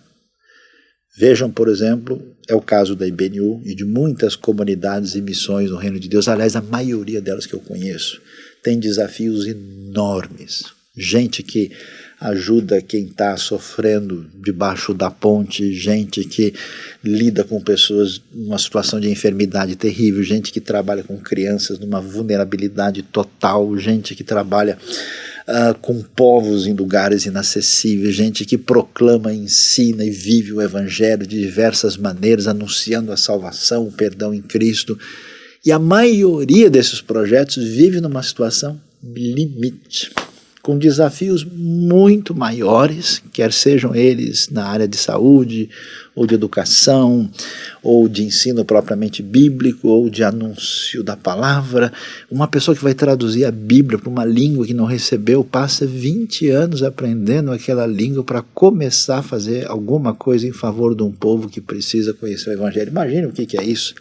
Vejam, por exemplo, é o caso da IBNU e de muitas comunidades e missões no reino de Deus. Aliás, a maioria delas que eu conheço tem desafios enormes. Gente que ajuda quem está sofrendo debaixo da ponte, gente que lida com pessoas numa situação de enfermidade terrível, gente que trabalha com crianças numa vulnerabilidade total, gente que trabalha com povos em lugares inacessíveis, gente que proclama, ensina e vive o evangelho de diversas maneiras, anunciando a salvação, o perdão em Cristo. E a maioria desses projetos vive numa situação limite, com desafios muito maiores, quer sejam eles na área de saúde, ou de educação, ou de ensino propriamente bíblico, ou de anúncio da palavra. Uma pessoa que vai traduzir a Bíblia para uma língua que não recebeu, passa 20 anos aprendendo aquela língua para começar a fazer alguma coisa em favor de um povo que precisa conhecer o Evangelho. Imagine o que é isso.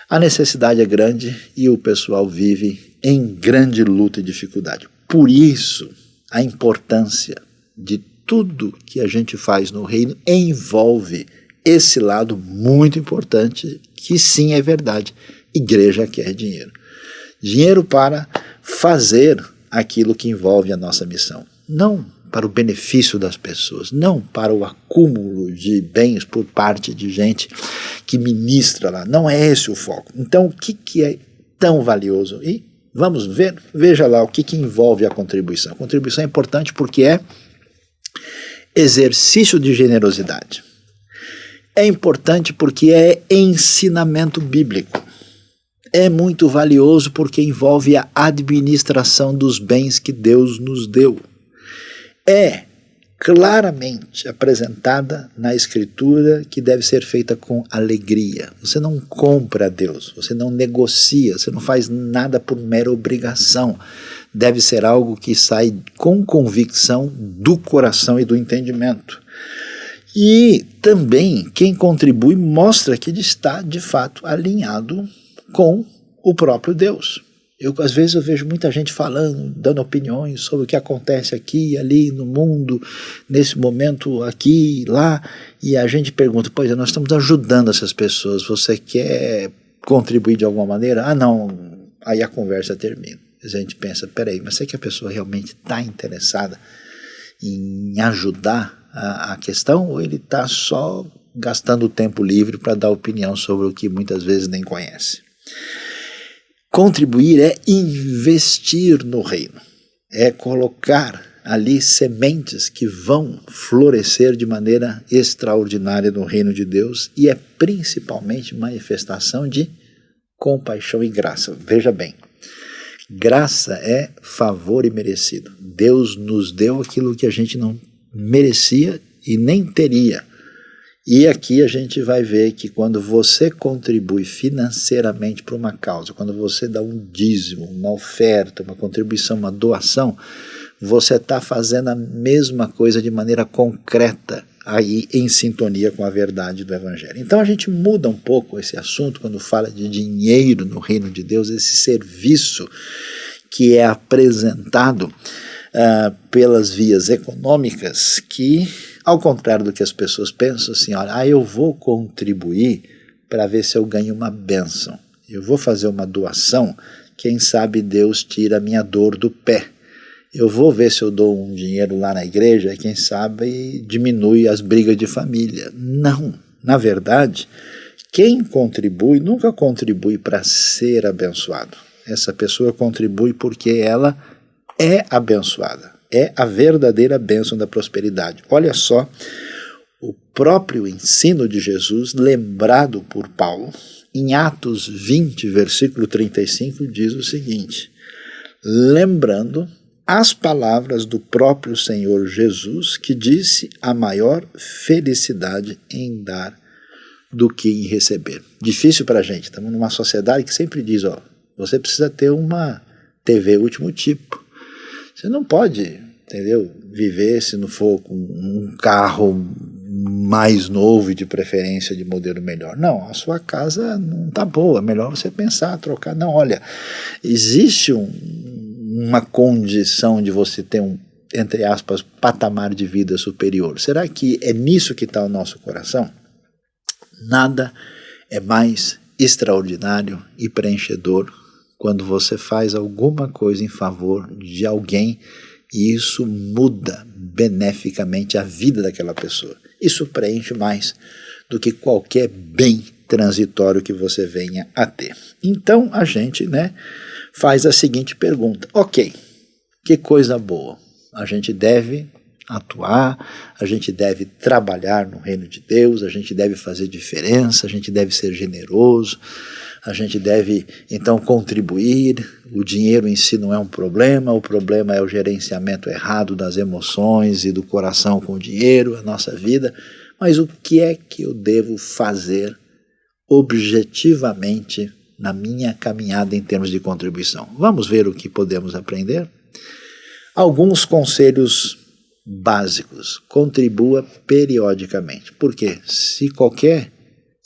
A necessidade é grande e o pessoal vive em grande luta e dificuldade. Por isso, a importância de tudo que a gente faz no reino envolve esse lado muito importante, que sim é verdade. Igreja quer dinheiro. Dinheiro para fazer aquilo que envolve a nossa missão. Não para o benefício das pessoas, não para o acúmulo de bens por parte de gente que ministra lá. Não é esse o foco. Então, o que é tão valioso? E vamos ver, veja lá o que envolve a contribuição. A contribuição é importante porque é exercício de generosidade. É importante porque é ensinamento bíblico. É muito valioso porque envolve a administração dos bens que Deus nos deu. É claramente apresentada na Escritura, que deve ser feita com alegria. Você não compra a Deus, você não negocia, você não faz nada por mera obrigação. Deve ser algo que sai com convicção do coração e do entendimento. E também quem contribui mostra que ele está de fato alinhado com o próprio Deus. Às vezes eu vejo muita gente falando, dando opiniões sobre o que acontece aqui, ali no mundo, nesse momento aqui, lá, e a gente pergunta, pois é, nós estamos ajudando essas pessoas, você quer contribuir de alguma maneira? Ah, não, aí a conversa termina. A gente pensa, peraí, mas será que a pessoa realmente está interessada em ajudar a questão, ou ele está só gastando o tempo livre para dar opinião sobre o que muitas vezes nem conhece? Contribuir é investir no reino, é colocar ali sementes que vão florescer de maneira extraordinária no reino de Deus, e é principalmente manifestação de compaixão e graça. Veja bem, graça é favor imerecido. Deus nos deu aquilo que a gente não merecia e nem teria. E aqui a gente vai ver que quando você contribui financeiramente para uma causa, quando você dá um dízimo, uma oferta, uma contribuição, uma doação, você está fazendo a mesma coisa de maneira concreta, aí em sintonia com a verdade do Evangelho. Então a gente muda um pouco esse assunto quando fala de dinheiro no reino de Deus, esse serviço que é apresentado pelas vias econômicas, que, ao contrário do que as pessoas pensam, assim, olha, eu vou contribuir para ver se eu ganho uma bênção, eu vou fazer uma doação, quem sabe Deus tira a minha dor do pé, eu vou ver se eu dou um dinheiro lá na igreja, quem sabe diminui as brigas de família. Não, na verdade, quem contribui nunca contribui para ser abençoado, essa pessoa contribui porque ela é abençoada, é a verdadeira bênção da prosperidade. Olha só, o próprio ensino de Jesus, lembrado por Paulo, em Atos 20, versículo 35, diz o seguinte: lembrando as palavras do próprio Senhor Jesus, que disse a maior felicidade em dar do que em receber. Difícil para a gente, estamos numa sociedade que sempre diz, você precisa ter uma TV último tipo. Você não pode, entendeu, viver se não for com um carro mais novo e de preferência de modelo melhor. Não, a sua casa não está boa, é melhor você pensar, trocar. Não, olha, existe uma condição de você ter entre aspas, patamar de vida superior. Será que é nisso que está o nosso coração? Nada é mais extraordinário e preenchedor quando você faz alguma coisa em favor de alguém e isso muda beneficamente a vida daquela pessoa. Isso preenche mais do que qualquer bem transitório que você venha a ter. Então a gente, faz a seguinte pergunta: ok, que coisa boa, a gente deve atuar, a gente deve trabalhar no reino de Deus, a gente deve fazer diferença, a gente deve ser generoso, a gente deve então contribuir, o dinheiro em si não é um problema, o problema é o gerenciamento errado das emoções e do coração com o dinheiro, a nossa vida. Mas o que é que eu devo fazer objetivamente na minha caminhada em termos de contribuição? Vamos ver o que podemos aprender? Alguns conselhos básicos. Contribua periodicamente. Por quê? Se qualquer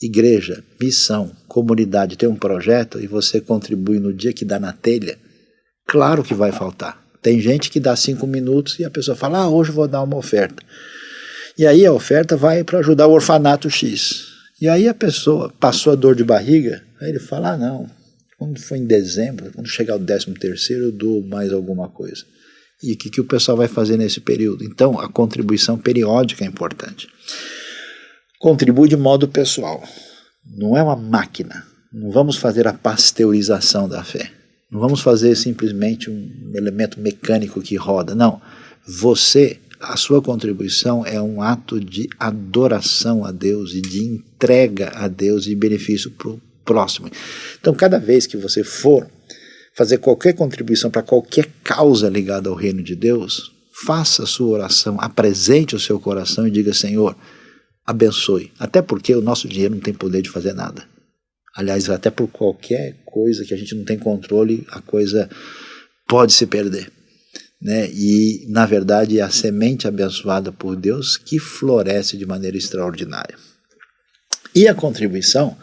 igreja, missão, comunidade tem um projeto e você contribui no dia que dá na telha, claro que vai faltar. Tem gente que dá 5 minutos e a pessoa fala, hoje vou dar uma oferta. E aí a oferta vai para ajudar o orfanato X. E aí a pessoa passou a dor de barriga, aí ele fala, não, quando for em dezembro, quando chegar o 13º, eu dou mais alguma coisa. E o que o pessoal vai fazer nesse período? Então, a contribuição periódica é importante. Contribui de modo pessoal. Não é uma máquina. Não vamos fazer a pasteurização da fé. Não vamos fazer simplesmente um elemento mecânico que roda. Não. A sua contribuição é um ato de adoração a Deus e de entrega a Deus e benefício para o próximo. Então, cada vez que você for fazer qualquer contribuição para qualquer causa ligada ao reino de Deus, faça a sua oração, apresente o seu coração e diga: Senhor, abençoe. Até porque o nosso dinheiro não tem poder de fazer nada. Aliás, até por qualquer coisa que a gente não tem controle, a coisa pode se perder, né? E, na verdade, é a semente abençoada por Deus que floresce de maneira extraordinária. E a contribuição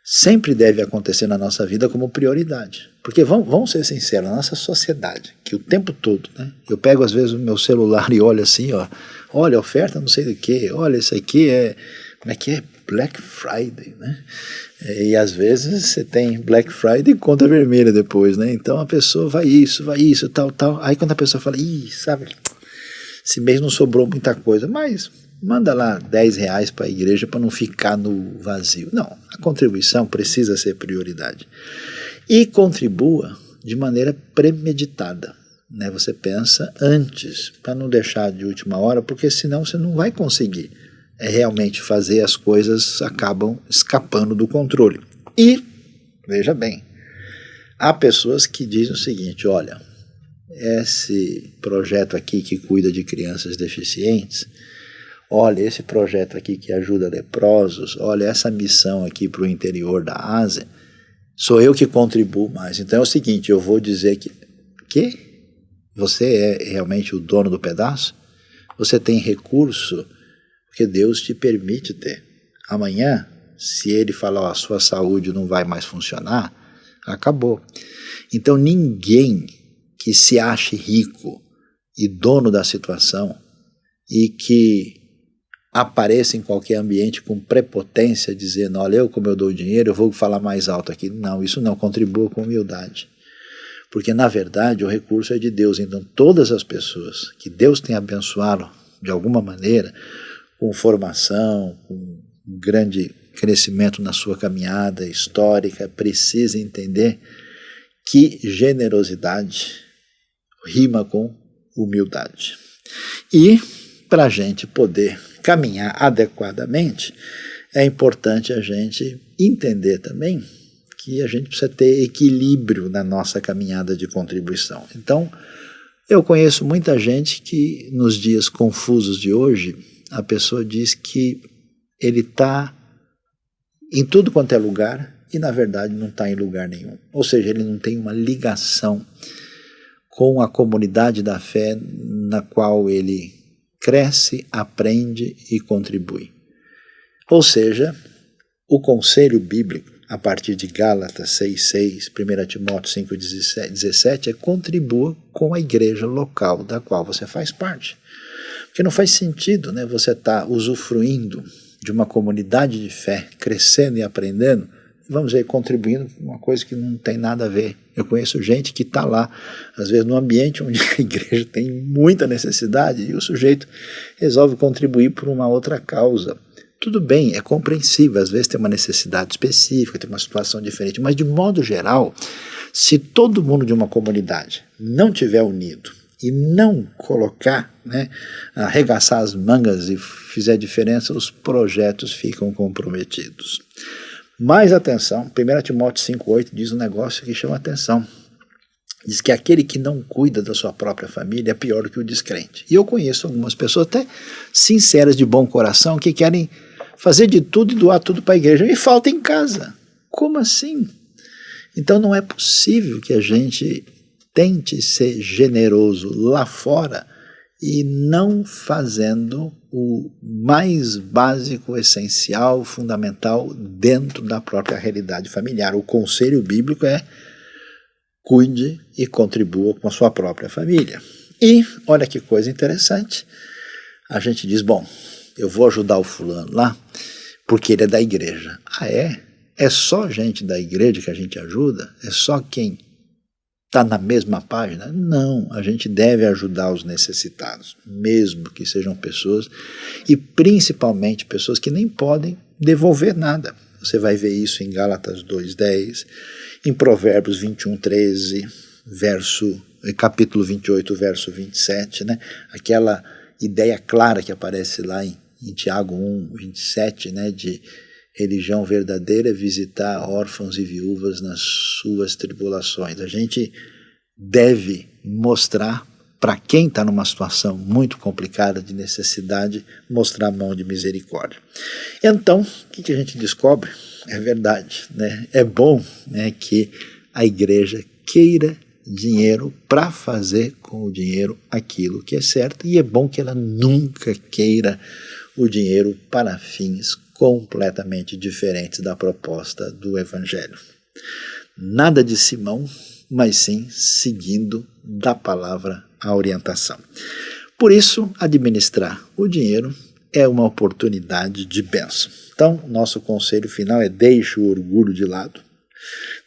sempre deve acontecer na nossa vida como prioridade. Porque vamos ser sinceros, na nossa sociedade, que o tempo todo, né, eu pego às vezes o meu celular e olho assim, ó, olha, oferta não sei do que, olha, isso aqui é, como é que é? Black Friday, né? E às vezes você tem Black Friday e conta vermelha depois, né? Então a pessoa vai isso, tal. Aí quando a pessoa fala, sabe, esse mês não sobrou muita coisa, mas manda lá R$10 para a igreja para não ficar no vazio. Não, a contribuição precisa ser prioridade. E contribua de maneira premeditada, né? Você pensa antes, para não deixar de última hora, porque senão você não vai conseguir realmente fazer, as coisas acabam escapando do controle. E, veja bem, há pessoas que dizem o seguinte: olha, esse projeto aqui que cuida de crianças deficientes, olha, esse projeto aqui que ajuda leprosos, olha, essa missão aqui para o interior da Ásia, sou eu que contribuo mais. Então é o seguinte, eu vou dizer que você é realmente o dono do pedaço? Você tem recurso porque Deus te permite ter. Amanhã, se ele falar, ó, a sua saúde não vai mais funcionar, acabou. Então ninguém que se ache rico e dono da situação e que apareça em qualquer ambiente com prepotência, dizendo, olha, como eu dou dinheiro, eu vou falar mais alto aqui. Não, isso não, contribua com humildade. Porque, na verdade, o recurso é de Deus. Então, todas as pessoas que Deus tem abençoado, de alguma maneira, com formação, com um grande crescimento na sua caminhada histórica, precisam entender que generosidade rima com humildade. E, para a gente poder caminhar adequadamente, é importante a gente entender também que a gente precisa ter equilíbrio na nossa caminhada de contribuição. Então, eu conheço muita gente que, nos dias confusos de hoje, a pessoa diz que ele está em tudo quanto é lugar e, na verdade, não está em lugar nenhum. Ou seja, ele não tem uma ligação com a comunidade da fé na qual ele cresce, aprende e contribui. Ou seja, o conselho bíblico, a partir de Gálatas 6,6, 1 Timóteo 5,17, é contribua com a igreja local da qual você faz parte. Porque não faz sentido, né, você estar usufruindo de uma comunidade de fé, crescendo e aprendendo, vamos dizer, contribuindo com uma coisa que não tem nada a ver. Eu conheço gente que está lá, às vezes num ambiente onde a igreja tem muita necessidade e o sujeito resolve contribuir por uma outra causa. Tudo bem, é compreensível, às vezes tem uma necessidade específica, tem uma situação diferente, mas de modo geral, se todo mundo de uma comunidade não tiver unido e não colocar, né, arregaçar as mangas e fizer diferença, os projetos ficam comprometidos. Mais atenção, 1 Timóteo 5,8 diz um negócio que chama atenção. Diz que aquele que não cuida da sua própria família é pior do que o descrente. E eu conheço algumas pessoas até sinceras, de bom coração, que querem fazer de tudo e doar tudo para a igreja e falta em casa. Como assim? Então não é possível que a gente tente ser generoso lá fora e não fazendo o mais básico, essencial, fundamental dentro da própria realidade familiar. O conselho bíblico é: cuide e contribua com a sua própria família. E, olha que coisa interessante, a gente diz, bom, eu vou ajudar o fulano lá porque ele é da igreja. Ah, é? É só gente da igreja que a gente ajuda? É só quem está na mesma página? Não, a gente deve ajudar os necessitados, mesmo que sejam pessoas, e principalmente pessoas que nem podem devolver nada. Você vai ver isso em Gálatas 2,10, em Provérbios 21,13, capítulo 28, verso 27, né? Aquela ideia clara que aparece lá em Tiago 1,27, né? De religião verdadeira é visitar órfãos e viúvas nas suas tribulações. A gente deve mostrar para quem está numa situação muito complicada de necessidade, mostrar a mão de misericórdia. Então, o que a gente descobre? É verdade, né? É bom, né, que a igreja queira dinheiro para fazer com o dinheiro aquilo que é certo, e é bom que ela nunca queira o dinheiro para fins completamente diferentes da proposta do Evangelho. Nada de Simão, mas sim seguindo da palavra a orientação. Por isso, administrar o dinheiro é uma oportunidade de bênção. Então, nosso conselho final é: deixe o orgulho de lado,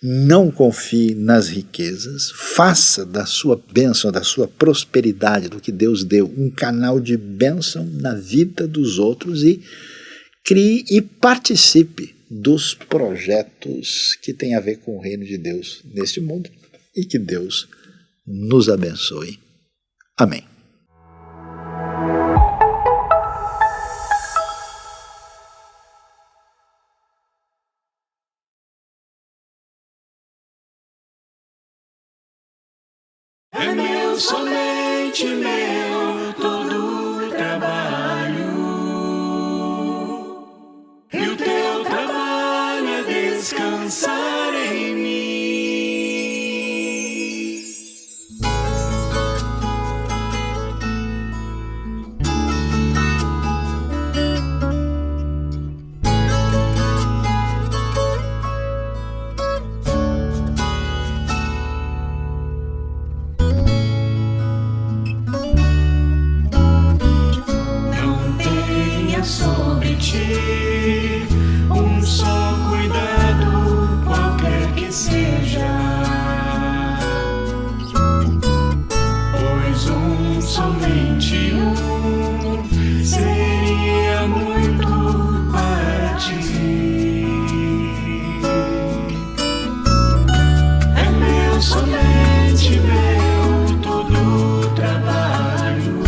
não confie nas riquezas, faça da sua bênção, da sua prosperidade, do que Deus deu, um canal de bênção na vida dos outros, e crie e participe dos projetos que têm a ver com o reino de Deus neste mundo, e que Deus nos abençoe. Amém. É meu, somente meu, todo o trabalho, e o teu trabalho é descansar em mim. Sobre ti um só cuidado, qualquer que seja, pois somente seria muito para ti. É meu, somente meu, todo o trabalho,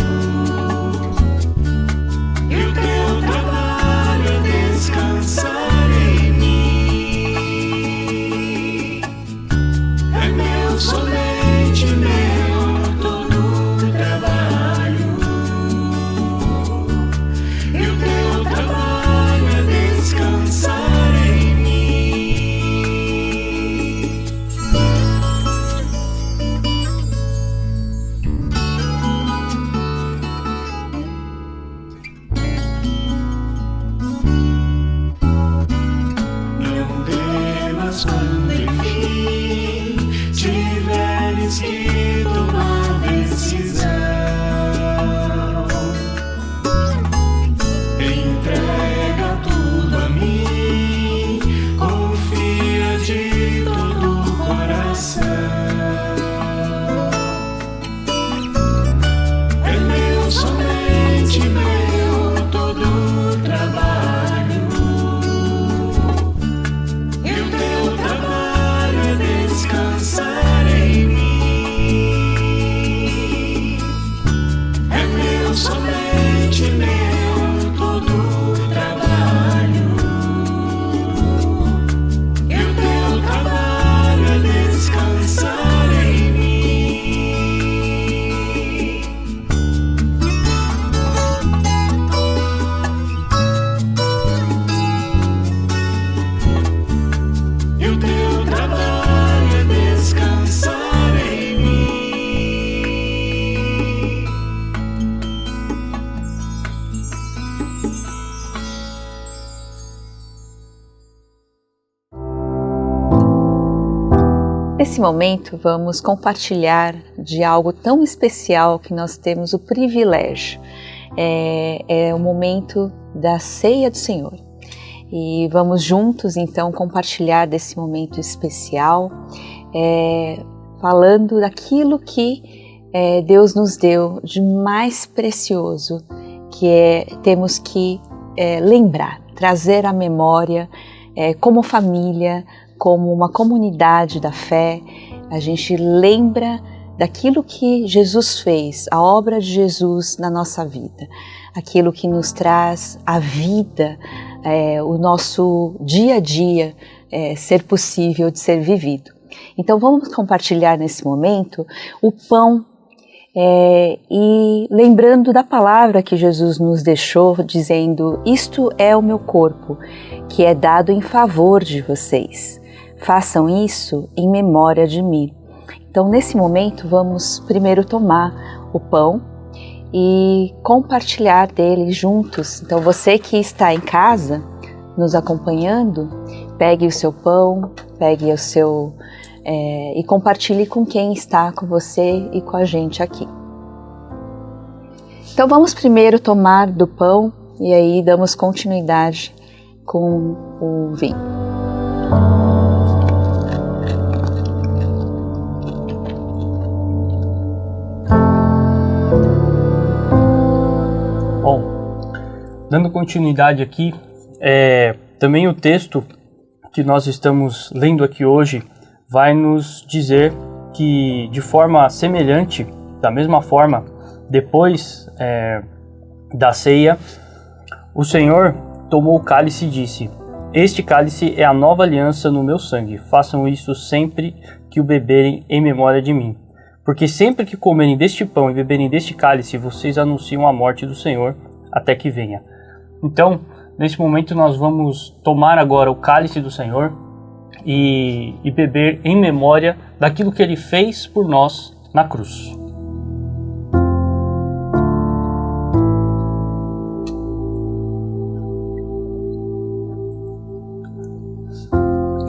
e o teu trabalho é descansar em mim. É meu, somente meu, todo o trabalho, e o teu trabalho é descansar em mim. Quando enfim tiveres que tomar decisão, entrega tudo a mim, confia de todo o coração. É meu, somente meu, todo o trabalho, descansar em mim. É meu, somente meu, todo o trabalho, e o teu trabalho é descansar em mim. E o teu trabalho é descansar em mim. Nesse momento, vamos compartilhar de algo tão especial que nós temos o privilégio. É o momento da ceia do Senhor. E vamos juntos, então, compartilhar desse momento especial, falando daquilo que Deus nos deu de mais precioso, que temos que lembrar, trazer à memória, como família, como uma comunidade da fé. A gente lembra daquilo que Jesus fez, a obra de Jesus na nossa vida, aquilo que nos traz a vida, o nosso dia a dia ser possível de ser vivido. Então vamos compartilhar nesse momento o pão e lembrando da palavra que Jesus nos deixou, dizendo: isto é o meu corpo, que é dado em favor de vocês. Façam isso em memória de mim. Então, nesse momento, vamos primeiro tomar o pão e compartilhar dele juntos. Então, você que está em casa, nos acompanhando, pegue o seu pão, pegue o seu... e compartilhe com quem está com você e com a gente aqui. Então, vamos primeiro tomar do pão e aí damos continuidade com o vinho. Dando continuidade aqui, também o texto que nós estamos lendo aqui hoje vai nos dizer que, de forma semelhante, da mesma forma, depois da ceia, o Senhor tomou o cálice e disse: este cálice é a nova aliança no meu sangue, façam isso sempre que o beberem em memória de mim. Porque sempre que comerem deste pão e beberem deste cálice, vocês anunciam a morte do Senhor até que venha. Então, nesse momento nós vamos tomar agora o cálice do Senhor e beber em memória daquilo que Ele fez por nós na cruz.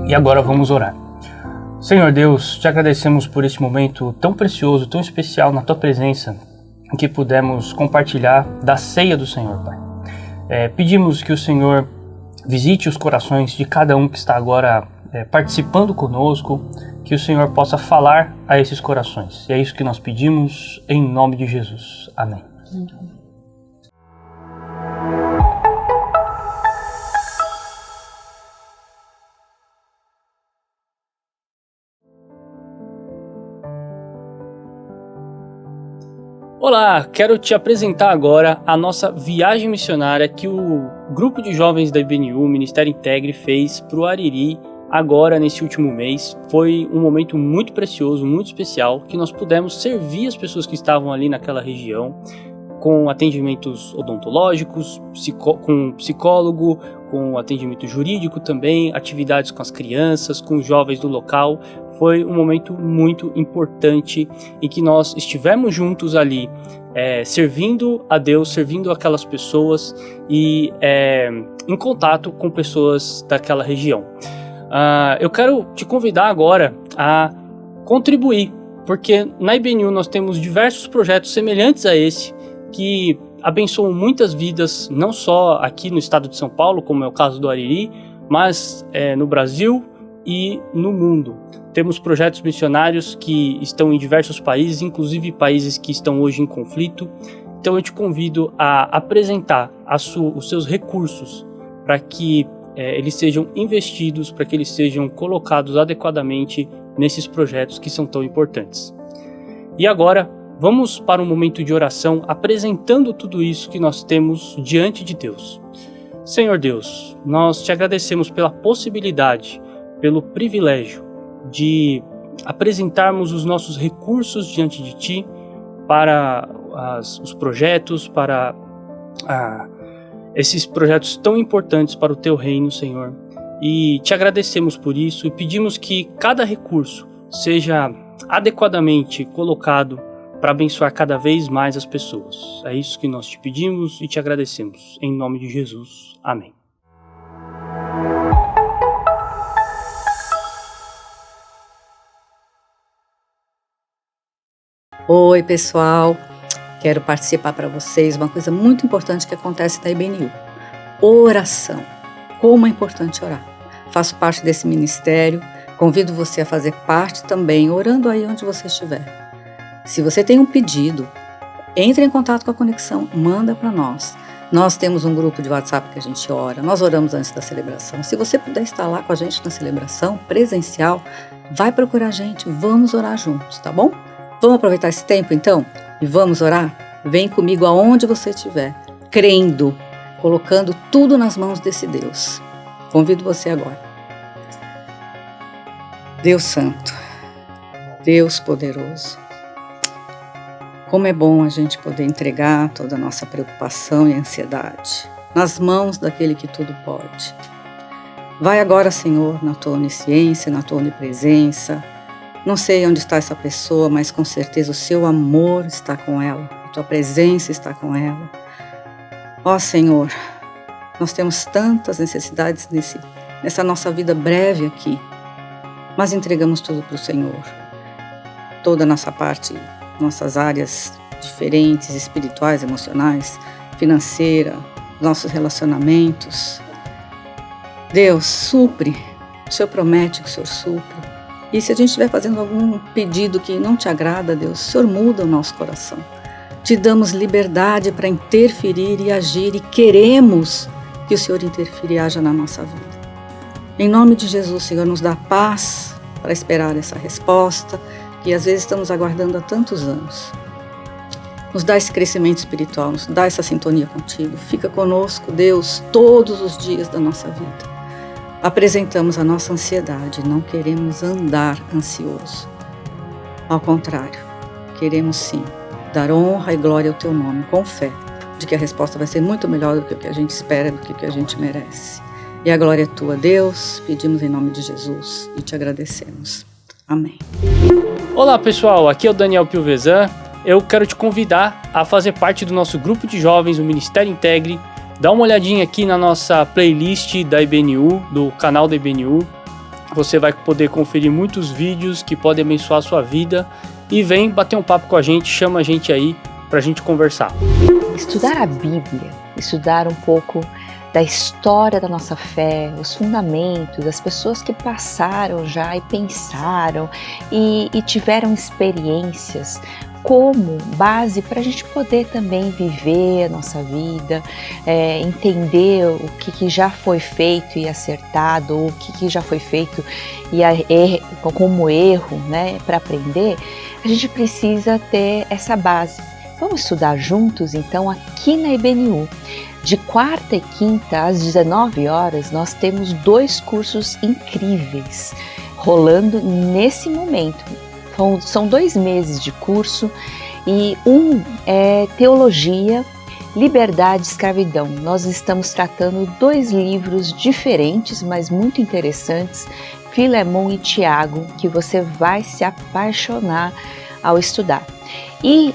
E agora vamos orar. Senhor Deus, te agradecemos por este momento tão precioso, tão especial na Tua presença, em que pudemos compartilhar da ceia do Senhor, Pai. Pedimos que o Senhor visite os corações de cada um que está agora participando conosco, que o Senhor possa falar a esses corações. E é isso que nós pedimos em nome de Jesus. Amém. Olá, quero te apresentar agora a nossa viagem missionária que o grupo de jovens da IBNU, Ministério Integre, fez para o Ariri agora nesse último mês. Foi um momento muito precioso, muito especial, que nós pudemos servir as pessoas que estavam ali naquela região com atendimentos odontológicos, com psicólogo, com atendimento jurídico também, atividades com as crianças, com os jovens do local. Foi um momento muito importante em que nós estivemos juntos ali, servindo a Deus, servindo aquelas pessoas e em contato com pessoas daquela região. Eu quero te convidar agora a contribuir, porque na IBNU nós temos diversos projetos semelhantes a esse que abençoam muitas vidas, não só aqui no estado de São Paulo, como é o caso do Ariri, mas no Brasil e no mundo. Temos projetos missionários que estão em diversos países, inclusive países que estão hoje em conflito. Então eu te convido a apresentar os seus recursos para que eles sejam investidos, para que eles sejam colocados adequadamente nesses projetos que são tão importantes. E agora, vamos para um momento de oração, apresentando tudo isso que nós temos diante de Deus. Senhor Deus, nós te agradecemos pela possibilidade, pelo privilégio de apresentarmos os nossos recursos diante de Ti para os projetos, para esses projetos tão importantes para o Teu reino, Senhor. E te agradecemos por isso e pedimos que cada recurso seja adequadamente colocado para abençoar cada vez mais as pessoas. É isso que nós te pedimos e te agradecemos. Em nome de Jesus. Amém. Oi, pessoal. Quero participar para vocês uma coisa muito importante que acontece na IBNU. Oração. Como é importante orar. Faço parte desse ministério. Convido você a fazer parte também, orando aí onde você estiver. Se você tem um pedido, entre em contato com a Conexão, manda para nós. Nós temos um grupo de WhatsApp que a gente ora, nós oramos antes da celebração. Se você puder estar lá com a gente na celebração presencial, vai procurar a gente, vamos orar juntos, tá bom? Vamos aproveitar esse tempo então e vamos orar? Vem comigo aonde você estiver, crendo, colocando tudo nas mãos desse Deus. Convido você agora. Deus Santo, Deus Poderoso, Como é bom a gente poder entregar toda a nossa preocupação e ansiedade nas mãos daquele que tudo pode. Vai agora, Senhor, na tua onisciência, na tua onipresença. Não sei onde está essa pessoa, mas com certeza o seu amor está com ela, a tua presença está com ela. Ó Senhor, nós temos tantas necessidades nessa nossa vida breve aqui, mas entregamos tudo para o Senhor. Toda a nossa parte, nossas áreas diferentes, espirituais, emocionais, financeira, nossos relacionamentos. Deus, supre. O Senhor promete que o Senhor supre. E se a gente estiver fazendo algum pedido que não te agrada, Deus, o Senhor muda o nosso coração. Te damos liberdade para interferir e agir e queremos que o Senhor interfira e haja na nossa vida. Em nome de Jesus, Senhor, nos dá paz para esperar essa resposta que às vezes estamos aguardando há tantos anos. Nos dá esse crescimento espiritual, nos dá essa sintonia contigo. Fica conosco, Deus, todos os dias da nossa vida. Apresentamos a nossa ansiedade, não queremos andar ansioso. Ao contrário, queremos sim dar honra e glória ao teu nome, com fé, de que a resposta vai ser muito melhor do que o que a gente espera, do que o que a gente merece. E a glória é tua, Deus, pedimos em nome de Jesus e te agradecemos. Amém. Olá pessoal, aqui é o Daniel Pilvezan. Eu quero te convidar a fazer parte do nosso grupo de jovens, o Ministério Integre. Dá uma olhadinha aqui na nossa playlist da IBNU, do canal da IBNU. Você vai poder conferir muitos vídeos que podem abençoar a sua vida. E vem bater um papo com a gente, chama a gente aí pra gente conversar. Estudar a Bíblia, estudar um pouco da história da nossa fé, os fundamentos, as pessoas que passaram já e pensaram e tiveram experiências como base para a gente poder também viver a nossa vida, entender o que já foi feito e acertado, ou o que já foi feito e como erro, né, para aprender. A gente precisa ter essa base. Vamos estudar juntos, então, aqui na IBNU. De quarta e quinta, às 19 horas, nós temos 2 cursos incríveis rolando nesse momento. São 2 meses de curso e um é Teologia, Liberdade e Escravidão. Nós estamos tratando 2 livros diferentes, mas muito interessantes, Filemão e Tiago, que você vai se apaixonar ao estudar. E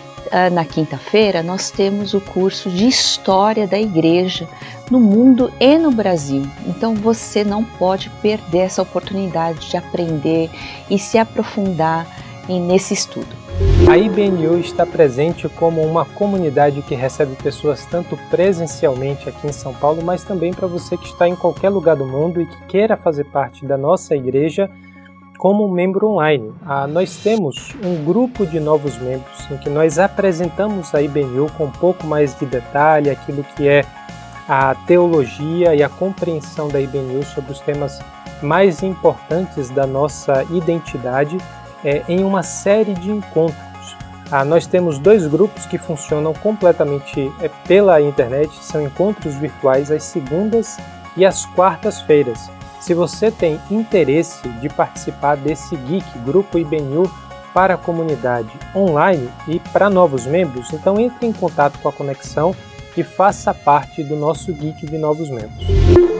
na quinta-feira nós temos o curso de História da Igreja no mundo e no Brasil. Então você não pode perder essa oportunidade de aprender e se aprofundar nesse estudo. A IBNU está presente como uma comunidade que recebe pessoas tanto presencialmente aqui em São Paulo, mas também para você que está em qualquer lugar do mundo e que queira fazer parte da nossa igreja como membro online. Nós temos um grupo de novos membros em que nós apresentamos a IBNU com um pouco mais de detalhe, aquilo que é a teologia e a compreensão da IBNU sobre os temas mais importantes da nossa identidade em uma série de encontros. Nós temos 2 grupos que funcionam completamente pela internet, são encontros virtuais às segundas e às quartas-feiras. Se você tem interesse de participar desse Grupo IBNU para a comunidade online e para novos membros, então entre em contato com a Conexão e faça parte do nosso Geek de novos membros.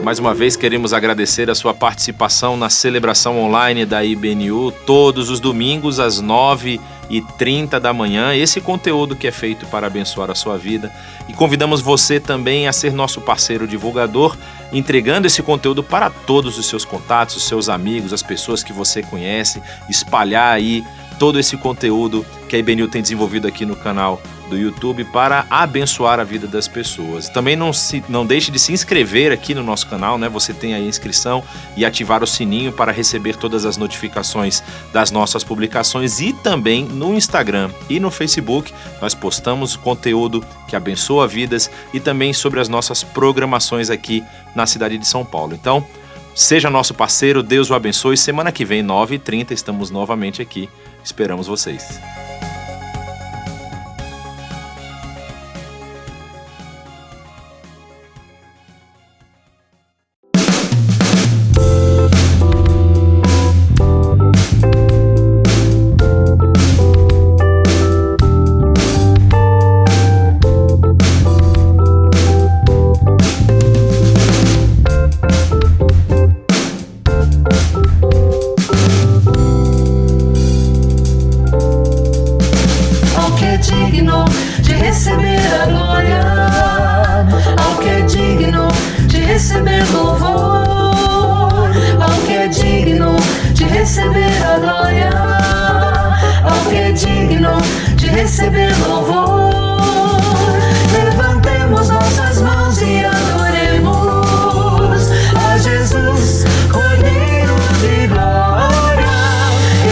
Mais uma vez queremos agradecer a sua participação na celebração online da IBNU todos os domingos às 9h30 da manhã. Esse conteúdo que é feito para abençoar a sua vida. E convidamos você também a ser nosso parceiro divulgador, entregando esse conteúdo para todos os seus contatos, os seus amigos, as pessoas que você conhece, espalhar aí todo esse conteúdo que a IBNU tem desenvolvido aqui no canal do YouTube para abençoar a vida das pessoas. Também não deixe de se inscrever aqui no nosso canal, né? Você tem aí a inscrição e ativar o sininho para receber todas as notificações das nossas publicações, e também no Instagram e no Facebook nós postamos conteúdo que abençoa vidas e também sobre as nossas programações aqui na cidade de São Paulo. Então, seja nosso parceiro, Deus o abençoe. Semana que vem, 9h30, estamos novamente aqui. Esperamos vocês. receber a glória, ao que é digno de receber louvor. Levantemos nossas mãos e adoremos a Jesus, Cordeiro de glória.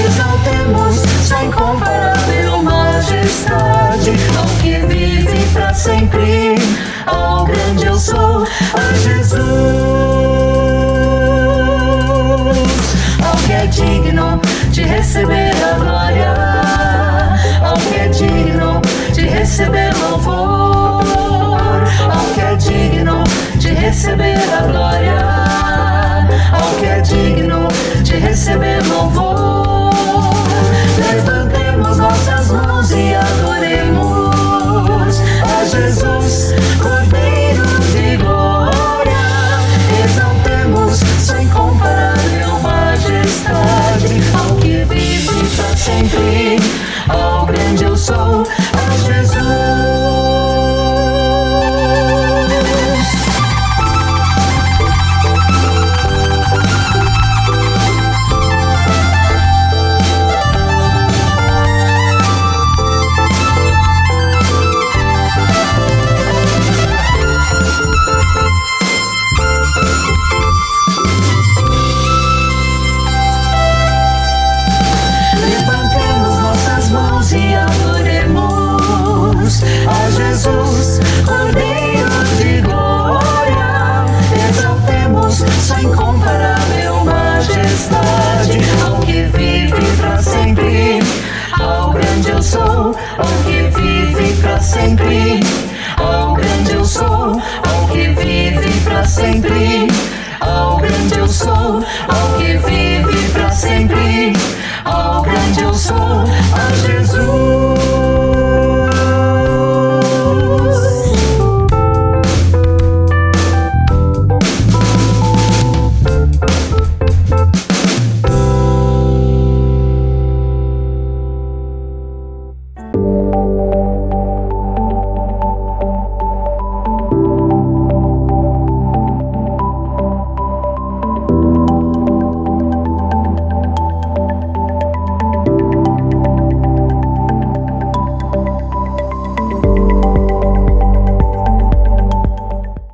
Exaltemos sua incomparável majestade, ao que vive para sempre, ao grande eu sou, a Jesus, ao que é digno de receber